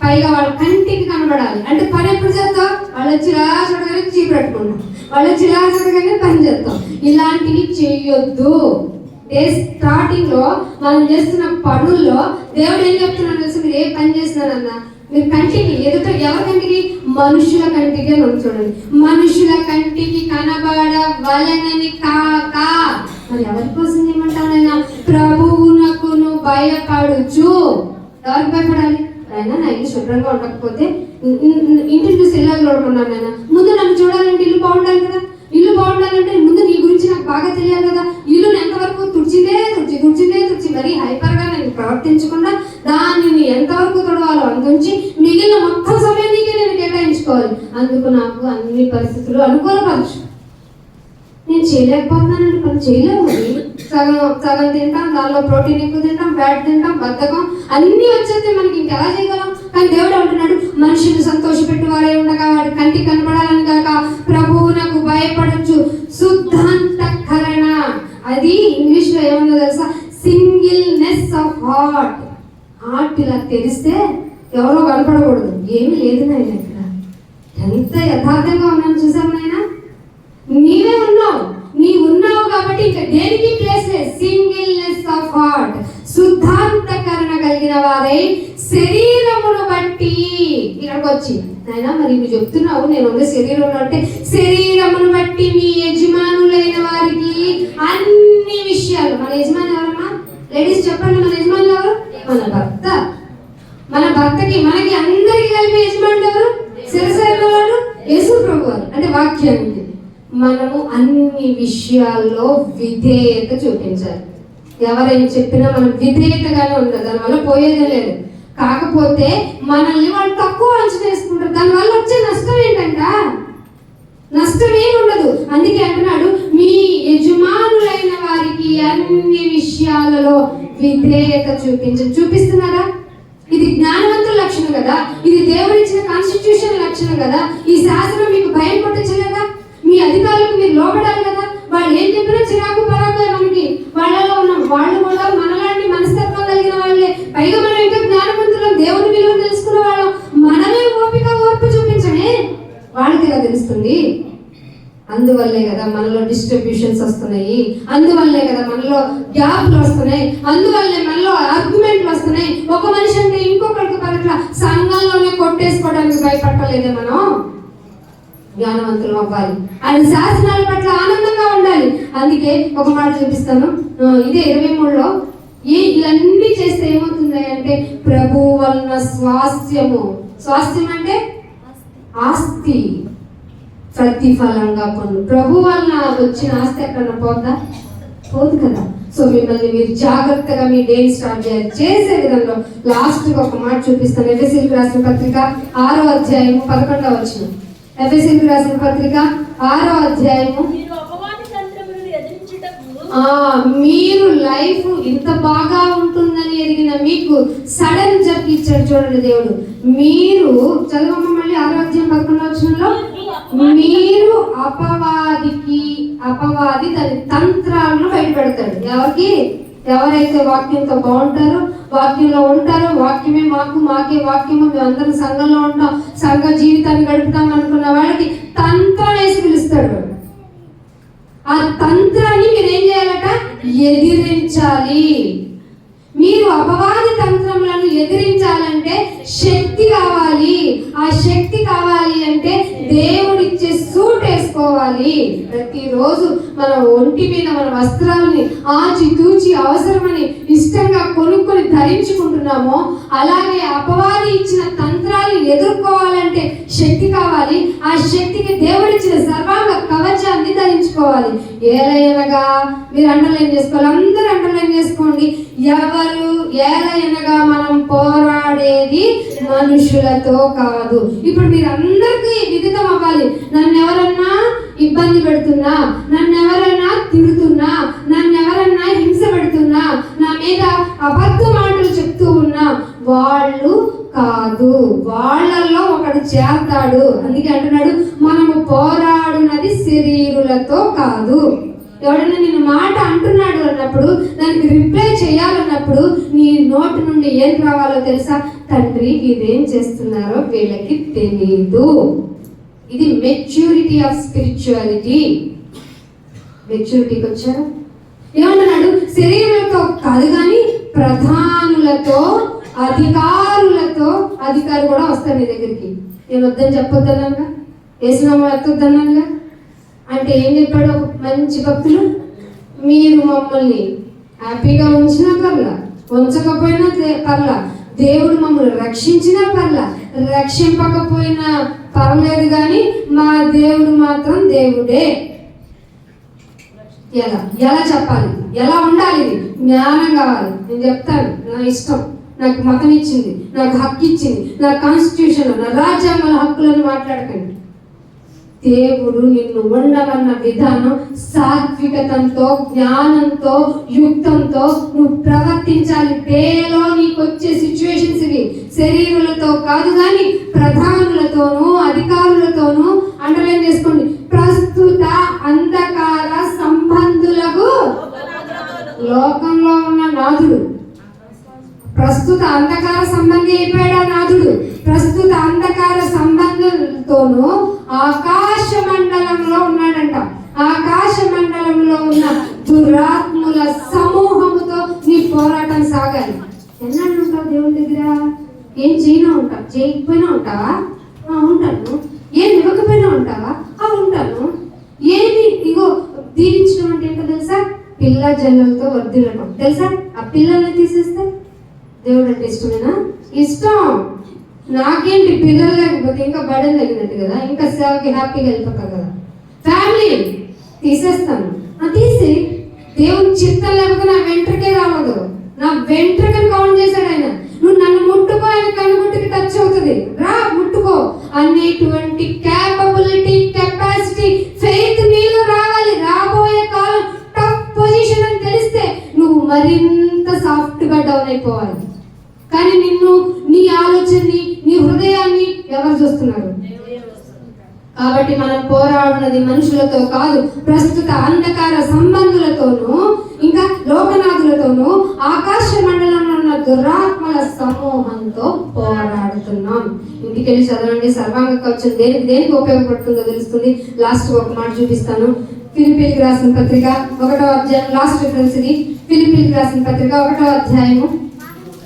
Speaker 1: పైగా వాళ్ళ కంటికి కనబడాలి. అంటే పని ఎప్పుడు చేస్తావు? వాళ్ళు వచ్చి చూడగానే చీపు పెట్టుకుంటాం, వాళ్ళు వచ్చి చూడగానే పని చేస్తాం. ఇలాంటివి చెయ్యొద్దు. స్టార్టింగ్ లో మనం చేస్తున్న పనుల్లో దేవుడు ఏం చెప్తున్నాడు తెలుసు? మీరు ఏ పని చేస్తున్నారన్నా మీరు కంటికి ఎదుట, ఎవరి కంటికి? మనుషుల కంటికి మనం చూడండి. మనుషుల కంటికి కనబడవలెనని కాక, మరి ఎవరి కోసం ఏమంటానైనా? ప్రభువునకును భయపడుచు. ఎవరికి భయపడాలి? ఆయన నా ఇల్లు శుభ్రంగా ఉండకపోతే ఇంటిని చూసి ఇల్లు చూడకున్నాను. ఆయన ముందు నన్ను చూడాలంటే ఇల్లు బాగుండాలి కదా. ఇల్లు బాగుండాలంటే ముందు నీ గురించి నాకు బాగా తెలియాలి కదా. ఇల్లుని ఎంతవరకు తుడిచిందే మరీ హైపర్గా నేను ప్రవర్తించకుండా దానిని ఎంతవరకు తొడవాలో అంతుంచి మిగిలిన మొత్తం సమయానికి నేను కేటాయించుకోవాలి. అందుకు నాకు అన్ని పరిస్థితులు అనుకూలపరచు. నేను చేయలేకపోతున్నానండి, పని చేయలేము. మరి సగం తింటాం, దానిలో ప్రోటీన్ ఎక్కువ తింటాం, ఫ్యాట్ తింటాం, బద్ధకం అన్నీ వచ్చేస్తే మనకి ఇంకెలా చేయగలం? కానీ దేవుడు అంటున్నాడు, మనుషులు సంతోషపెట్టు వారే ఉండగా వాడి కంటికి కనపడాలని కాక ప్రభువునకు భయపడచ్చు. శుద్ధాంతఃకరణ, అది ఇంగ్లీష్ లో ఏమన్నా తెలుసా? సింగిల్నెస్ ఆఫ్ హార్ట్. హార్ట్ ఇలా తెరిస్తే ఎవరో కనపడకూడదు. ఏమీ లేదు నాయన, ఇక్కడ ఎంత యథార్థంగా ఉన్నాను చూసాం నాయన.
Speaker 2: నీవే ఉన్నావు, నీవు ఉన్నావు కాబట్టి ఇంకా దేనికి ప్లేస్ లేదు. సింగిల్నెస్ ఆఫ్ హార్ట్, శుద్ధాంతకరణ కలిగిన వారై శరీరమును బట్టి. ఇక్కడికి వచ్చి నాయన మరి నువ్వు చెప్తున్నావు నేను ఉన్న శరీరంలో అంటే శరీరమును బట్టి మీ యజమానులైన వారికి అన్ని విషయాలు. మన యజమాని ఎవరమ్మా? లేడీస్ చెప్పండి, మన యజమానులు ఎవరు? మన భర్త. మన భర్తకి మనకి అందరికి కలిపి యజమానులు ఎవరు? శిరసైన వాడు యేసు ప్రభువారు, అంటే వాక్యానికి. మనము అన్ని విషయాల్లో విధేయత చూపించాలి. ఎవరైనా చెప్పినా మనం విధేయతగానే ఉండాలి, దానివల్ల పోయేదే లేదు. కాకపోతే మనల్ని వాళ్ళు తక్కువ అంచనా వేసుకుంటారు, దానివల్ల వచ్చే నష్టం ఏంటంట? నష్టం ఏమి ఉండదు. అందుకే అంటున్నాడు మీ యజమానులైన వారికి అన్ని విషయాలలో విధేయత చూపిస్తున్నారా? ఇది జ్ఞానవంతుల లక్షణం కదా, ఇది దేవుడిచ్చిన కాన్స్టిట్యూషన్ లక్షణం కదా. ఈ శాసనం మీకు భయం పుట్టించలేదా? మీ అధికారులకు మీరు లోబడాలి కదా. వాళ్ళు ఏం చెప్పినా చిరాకు పరాకు మనకి వాళ్ళలో ఉన్నాం. వాళ్ళు కూడా మనలాంటి మనస్తత్వం కలిగిన వాళ్ళే. పైగా మనం ఇంకా జ్ఞానవంతులం, దేవుని విలువ తెలుసుకున్న వాళ్ళం. మనమే ఓర్పు చూపించనే వాళ్ళకి ఎలా తెలుస్తుంది? అందువల్లే కదా మనలో డిస్ట్రిబ్యూషన్స్ వస్తున్నాయి, అందువల్లే కదా మనలో గ్యాప్లు వస్తున్నాయి, అందువల్లే మనలో ఆర్గ్యుమెంట్లు వస్తున్నాయి. ఒక మనిషి అంటే ఇంకొకరికి పట్ల సంఘంలోనే కొట్టేసుకోవడానికి భయపడలేదే. మనం జ్ఞానవంతులు అవ్వాలి, ఆయన శాసనాల పట్ల ఆనందంగా ఉండాలి. అందుకే ఒక మాట చూపిస్తాను, ఇదే 23లో ఇవన్నీ చేస్తే ఏమవుతుంది అంటే ప్రభు వలన స్వాస్థ్యము. స్వాస్థ్యం అంటే ఆస్తి, ప్రతిఫలంగా పొందు. ప్రభు వలన వచ్చిన ఆస్తి ఎక్కడన్నా పోదా? పోదు కదా. సో మిమ్మల్ని మీరు జాగ్రత్తగా మీ డేని స్టార్ట్ చేయాలి. చేసే విధంలో లాస్ట్ ఒక మాట చూపిస్తాను. ఎఫెసీయులకు రాసిన పత్రిక 6వ అధ్యాయము 11వ వచనం. ఎఫెసీయులకు రాసిన పత్రిక 6వ అధ్యాయము. మీరు లైఫ్ ఇంత బాగా ఉంటుందని ఎరిగిన మీకు సడన్ జర్క్ ఇచ్చాడు చూడండి దేవుడు. మీరు చదవమ్మ మళ్ళీ 6వ అధ్యాయం 11వ వచనంలో, మీరు అపవాది దాని తంత్రాలను బయటపెడతాడు. ఎవరికి? ఎవరైతే వాక్యంతో బాగుంటారో, వాక్యంలో ఉంటారో, వాక్యమే మాకే వాక్యము, మేము అందరం సంఘంలో ఉంటాం, సంఘ జీవితాన్ని గడుపుతాం అనుకున్న వాళ్ళకి తంత్రం వేసి పిలుస్తాడు. ఆ తంత్రాన్ని మీరు ఏం చేయాలట? ఎదిరించాలి. మీరు అపవాది తంత్రములను ఎదిరించాలంటే శక్తి కావాలి. ఆ శక్తి కావాలి అంటే దేవుడిచ్చే సూట్ వేసుకోవాలి. ప్రతిరోజు మన ఒంటి మీద మన వస్త్రాలని ఆచి తూచి అవసరమని ఇష్టంగా కొనుక్కొని ధరించుకుంటున్నామో, అలాగే అపవాది ఇచ్చిన తంత్రాలు ఎదుర్కోవాలంటే శక్తి కావాలి. ఆ శక్తికి దేవుడిచ్చిన సర్వాంగ కవచాన్ని ధరించుకోవాలి. ఏలయనగా మీరు అండర్లైన్ చేసుకోవాలి, అందరూ అండర్లైన్ చేసుకోండి. ఎవరు ఏలయనగా మనం పోరాడేది మనుషులతో కాదు. ఇప్పుడు మీరు అందరికీ విదితం అవ్వాలి. నన్ను ఎవరన్నా ఇబ్బంది పెడుతున్నా, నన్ను ఎవరన్నా తిడుతున్నా, నన్ను ఎవరన్నా హింస పెడుతున్నా, నా మీద అబద్ధ మాటలు చెప్తూ ఉన్నా, వాళ్ళు కాదు, వాళ్ళల్లో ఒకడు చేస్తాడు. అందుకే అంటున్నాడు మనము పోరాడునది శరీరులతో కాదు. ఎవడన్నా నిన్ను మాట అంటున్నాడు అన్నప్పుడు దానికి రిప్లై చేయాలన్నప్పుడు నీ నోటి నుండి ఏం రావాలో తెలుసా? తండ్రి ఇదేం చేస్తున్నారో వీళ్ళకి తెలీదు. ఇది మెచ్యూరిటీ ఆఫ్ స్పిరిచువాలిటీ. మెచ్యూరిటీకి వచ్చారు. ఏమంటున్నాడు? శరీరులతో కాదు కానీ ప్రధానులతో, అధికారులతో. అధికారులు కూడా వస్తారు నీ దగ్గరికి. నేను వద్దని చెప్పొద్దన్నానుగా, వేసినామా ఎత్తొద్దన్నానుగా అంటే ఏం చెప్పాడు ఒక మంచి భక్తులు? మీరు మమ్మల్ని హ్యాపీగా ఉంచినా పర్లా, ఉంచకపోయినా పర్లా, దేవుడు మమ్మల్ని రక్షించినా పర్లా, రక్షింపకపోయినా పర్లేదు, కానీ మా దేవుడు మాత్రం దేవుడే. ఎలా చెప్పాలి, ఎలా ఉండాలి? జ్ఞానం కావాలి. నేను చెప్తాను, నా ఇష్టం, నాకు మతం ఇచ్చింది, నాకు హక్కు ఇచ్చింది, నా కాన్స్టిట్యూషన్, నా రాజ్యాంగంలో హక్కులను మాట్లాడకండి. దేవుడు నిన్ను ఉండవన్న విధానం సాత్వికతంతో, జ్ఞానంతో, యుక్తంతో నువ్వు ప్రవర్తించాలి. డేలో నీకు వచ్చే సిచ్యువేషన్స్ ఇవి శరీరులతో కాదు కానీ ప్రధానులతోనూ, అధికారులతోనూ. అండర్లైన్ చేసుకోండి. ప్రస్తుత అంధకార సంబంధులకు లోకంలో ఉన్న నాథుడు, ప్రస్తుత అంధకార సంబంధి అయిపోయాడు ఆ నాథుడు. ప్రస్తుత అంధకార సంబంధులతోనూ ఆకాశ మండలంలో ఉన్నాడంట. ఉంటా, చేయకపోయినా ఉంటావా? ఉంటాను. ఏం ఇవ్వకపోయినా ఉంటావా? ఉంటాను. ఏమి ఇగో దీవించడం అంటే ఏంటో తెలుసా? పిల్ల జల్లలతో వర్ధిల్లడం తెలుసా? ఆ పిల్లల్ని తీసేస్తే దేవుడు అంటే ఇష్టమేనా? ఇష్టం. నాకేంటి పిల్లలు లేకపోతే ఇంకా బడన్ తగినట్టు కదా, ఇంకా సేవకి హ్యాపీగా వెళ్ళిపోతా కదా. ఫ్యామిలీ తీసేస్తాను. తీసి దేవుని చిత్తం లేకపోతే నా వెంట్రుకే రావదు. నా వెంట్రుకని కౌంట్ చేశాడు ఆయన. నువ్వు నన్ను ముట్టుకో, ఆయన కనుగుట్టుకి టచ్ అవుతుంది, రా ముట్టుకో అనేటువంటి క్యాపబిలిటీ, కెపాసిటీ, ఫెయిత్ నీలో రావాలి. రాబోయే కాలం టఫ్ పొజిషన్ అని తెలిస్తే నువ్వు మరింత సాఫ్ట్ గా డౌన్ అయిపోవాలి. కానీ నిన్ను, నీ ఆలోచనని, నీ హృదయాన్ని ఎవరు చూస్తున్నారు? కాబట్టి మనం పోరాడినది మనుషులతో కాదు, ప్రస్తుత అంధకార సంబంధులతోనూ, ఇంకా లోకనాథులతోనూ, ఆకాశ మండలంలో ఉన్న దురాత్మల సమూహంతో పోరాడుతున్నాం. ఇంటికి వెళ్ళి చదవండి. సర్వాంగ కవచం దేనికి ఉపయోగపడుతుందో తెలుస్తుంది. లాస్ట్ ఒక మాట చూపిస్తాను. ఫిలిప్పీలకు రాసిన పత్రిక 1వ అధ్యాయం, లాస్ట్ రిఫరెన్స్ ఇది. ఫిలిప్పీలకు రాసిన పత్రిక 1వ అధ్యాయము.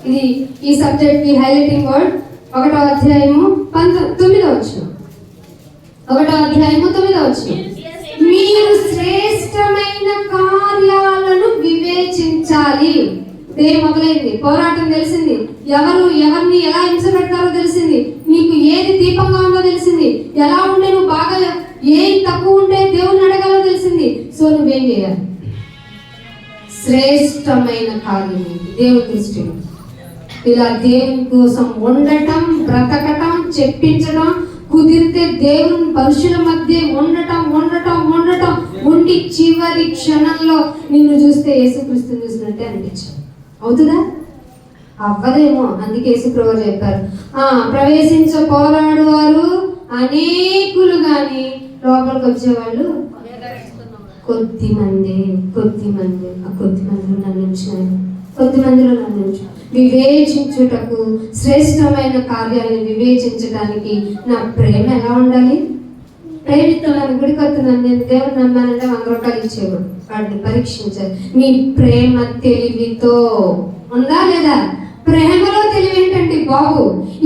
Speaker 2: ఇది ఈ సబ్జెక్ట్ కి హైలైటింగ్ వర్డ్. 1వ అధ్యాయము 9వ వచనం. 1వ అధ్యాయము 9వ వచనం. మీరు శ్రేష్టమైన కార్యాలను వివేచించాలి. మొదలైంది పోరాటం, తెలిసింది. ఎవరిని ఎలా హింస పెడతారో తెలిసింది. నీకు ఏది దీపంగా ఉందో తెలిసింది. ఎలా ఉంటే నువ్వు బాగా, ఏం తక్కువ ఉంటే దేవుని అడగాలో తెలిసింది. సో నువ్వేం చేయాలి? శ్రేష్టమైన కార్యం దేవుని దృష్టిలో ఇలా దేవుని కోసం ఉండటం, బ్రతకటం, చెప్పించడం, కుదిరితే దేవుని మనుషుల మధ్య ఉండటం ఉండి చివరి క్షణంలో నిన్ను చూస్తే యేసుక్రీస్తుని చూసినట్టే అనిపించాలి. అవుతుందా? అవ్వదేమో. అందుకే యేసుప్రభువు చెప్పారు, ప్రవేశించ పోరాడు వారు అనేకులు గాని లోపలికి వచ్చేవాళ్ళు కొద్ది మంది. ఆ కొద్ది మందిలో నన్ను ఉంచినారు. వివేచించుటకు, శ్రేష్టమైన కార్యాలను వివేచించడానికి నా ప్రేమ ఎలా ఉండాలి? ప్రేమిస్తున్నాను, గుడికి వస్తున్నాను, నేను దేవుడు నమ్మానంటే 100 రూపాయలు ఇచ్చేవాడు. వాటిని పరీక్షించాలి. మీ ప్రేమ తెలివితో ఉందా లేదా? ప్రేమలో తెలివి ఏంటండి బాబు?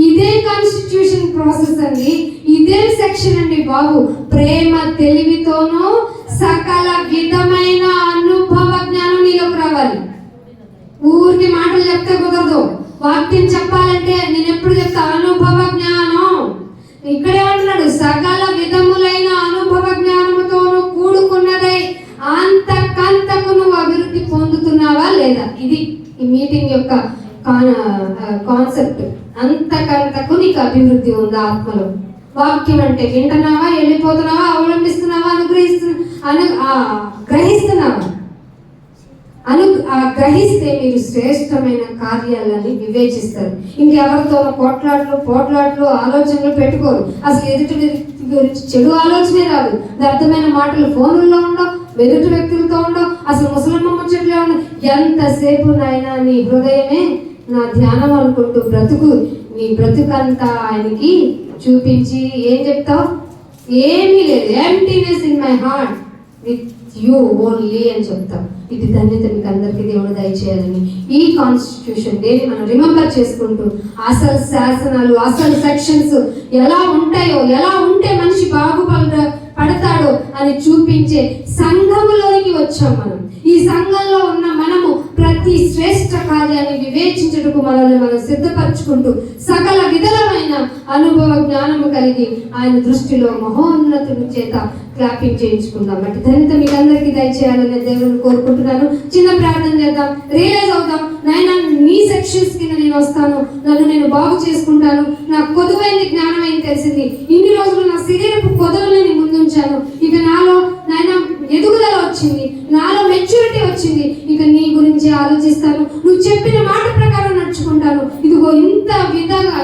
Speaker 2: ఇదే కాన్స్టిట్యూషన్ ప్రాసెస్ అండి, ఇదే సెక్షన్ అండి బాబు. ప్రేమ తెలివితోనూ సకల విధమైన అనుభవ జ్ఞానం నీలోకి రావాలి. ఊరికి మాటలు చెప్తే కుదరదు. వాక్యం చెప్పాలంటే నేను ఎప్పుడు చెప్తా, అనుభవ జ్ఞానం. ఇక్కడే అంటున్నాడు, సకల విధములైన అనుభవ జ్ఞానముతోనూ కూడుకున్నదై అంతకంతకు నువ్వు అభివృద్ధి పొందుతున్నావా లేదా? ఇది ఈ మీటింగ్ యొక్క కాన్సెప్ట్. అంతకంతకు నీకు అభివృద్ధి ఉందా ఆత్మలో? వాక్యం అంటే వింటున్నావా, వెళ్ళిపోతున్నావా, అవలంబిస్తున్నావా, గ్రహిస్తున్నావా? గ్రహిస్తే మీరు శ్రేష్టమైన కార్యాలని వివేచిస్తారు. ఇంకెవరితో పోట్లాట్లు ఆలోచనలు పెట్టుకోరు. అసలు ఎదుటి గురించి చెడు ఆలోచనే రాదు. వ్యర్థమైన మాటలు ఫోనుల్లో ఉండవు, ఎదుటి వ్యక్తులతో ఉండవు, అసలు ముసలమ్మ ముచ్చట్లే ఉండవు. ఎంతసేపు నాయనా నీ హృదయమే నా ధ్యానం అనుకుంటూ బ్రతుకు. నీ బ్రతుకంతా ఆయనకి చూపించి ఏం చెప్తావు? ఏమీ లేదు, emptiness in my heart with you only అని చెప్తాం. ఇది ధన్యత మీకు అందరికీ దేవుడు దయచేయాలని ఈ కాన్స్టిట్యూషన్ డేని మనం రిమెంబర్ చేసుకుంటూ అసలు శాసనాలు, అసలు సెక్షన్స్ ఎలా ఉంటాయో, ఎలా ఉంటే మనిషి పడతాడో అని చూపించే సంఘములోనికి వచ్చాం మనం. ఈ సంఘంలో ఉన్న మనము ప్రతి శ్రేష్ట కార్యాన్ని వివేచించుటకు మనల్ని మనం సిద్ధపరచుకుంటూ సకల విధమైన అనుభవ జ్ఞానము కలిగి ఆయన దృష్టిలో మహోన్నతుని చేత క్లాపింగ్ చేయించుకుందాం. బట్టి ధన్యత మీకు అందరికీ దయచేయాలని దేవుని కోరుకుంటున్నాను. చిన్న ప్రార్థన చేద్దాం, రియలైజ్ అవుతాం. నాయనా నీ సెక్షన్స్ కింద నేను వస్తాను, నన్ను నేను బాగు చేసుకుంటాను. నాకు కొదువైంది, జ్ఞానమైంది తెలిసింది. ఇన్ని రోజులు నా శరీరపు కొదవలని ముందుంచాను. ఇక నాలో నాయనా ఎదుగుదల వచ్చింది, నాలో మెచ్యూరిటీ వచ్చింది. ఇక నీ గురించి ఆలోచిస్తాను, నువ్వు చెప్పిన మాట ప్రకారం నడుచుకుంటాను. ఇదిగో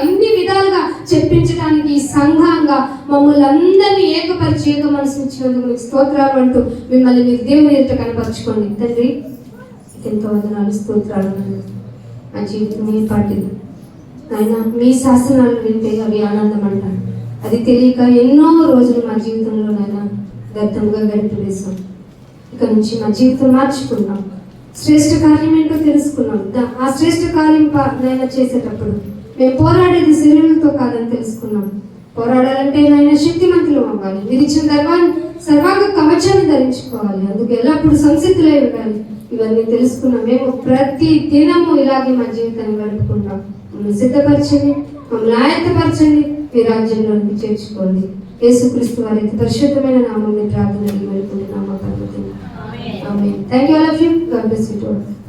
Speaker 2: ఇన్ని విధాలుగా చెప్పించడానికి ఈ సంఘంగా మమ్మల్ని అందరినీ ఏకపరిచి ఏక మనసు ఇచ్చినందుకు మీకు స్తోత్రాలు అంటూ మిమ్మల్ని మీరు దేవుని ఎదుట కనపరచుకోండి. తండ్రి ఎంతో వందనాలు, స్తోత్రాలు. నా జీవితం మీ పాటిది ఆయన, మీ శాసనాలు వింటే అవి ఆనందం అంటారు. అది తెలియక ఎన్నో రోజులు మా జీవితంలో నాయన వ్యర్థంగా గడిపివేశాం. ఇక నుంచి మా జీవితం మార్చుకున్నాం, శ్రేష్ఠ కార్యం ఏంటో తెలుసుకున్నాం. ఆ శ్రేష్ఠ కార్యం నాయన చేసేటప్పుడు మేము పోరాడేది శరీరంతో కాదని తెలుసుకున్నాం. పోరాడాలంటే నాయన శక్తిమంతులు అవ్వాలి. మీరు ఇచ్చిన సర్వాంగ కవచాన్ని ధరించుకోవాలి. అందుకు ఎల్లప్పుడూ సంసిద్ధులై ఉండాలి. ఇవన్నీ తెలుసుకున్నాం. మేము ప్రతి దినము ఇలాగే మా జీవితాన్ని గడుపుకుంటాం. మమ్మల్ని సిద్ధపరచండి, మమ్మల్ని ఆయత్తపరచండి, మీ రాజ్యంలోకి చేర్చుకోండి. యేసుక్రీస్తు వారి పరిశుద్ధమైన నామం ప్రార్థన వేడుకుంటున్నాము. Amen. Thank you all of you. God bless you.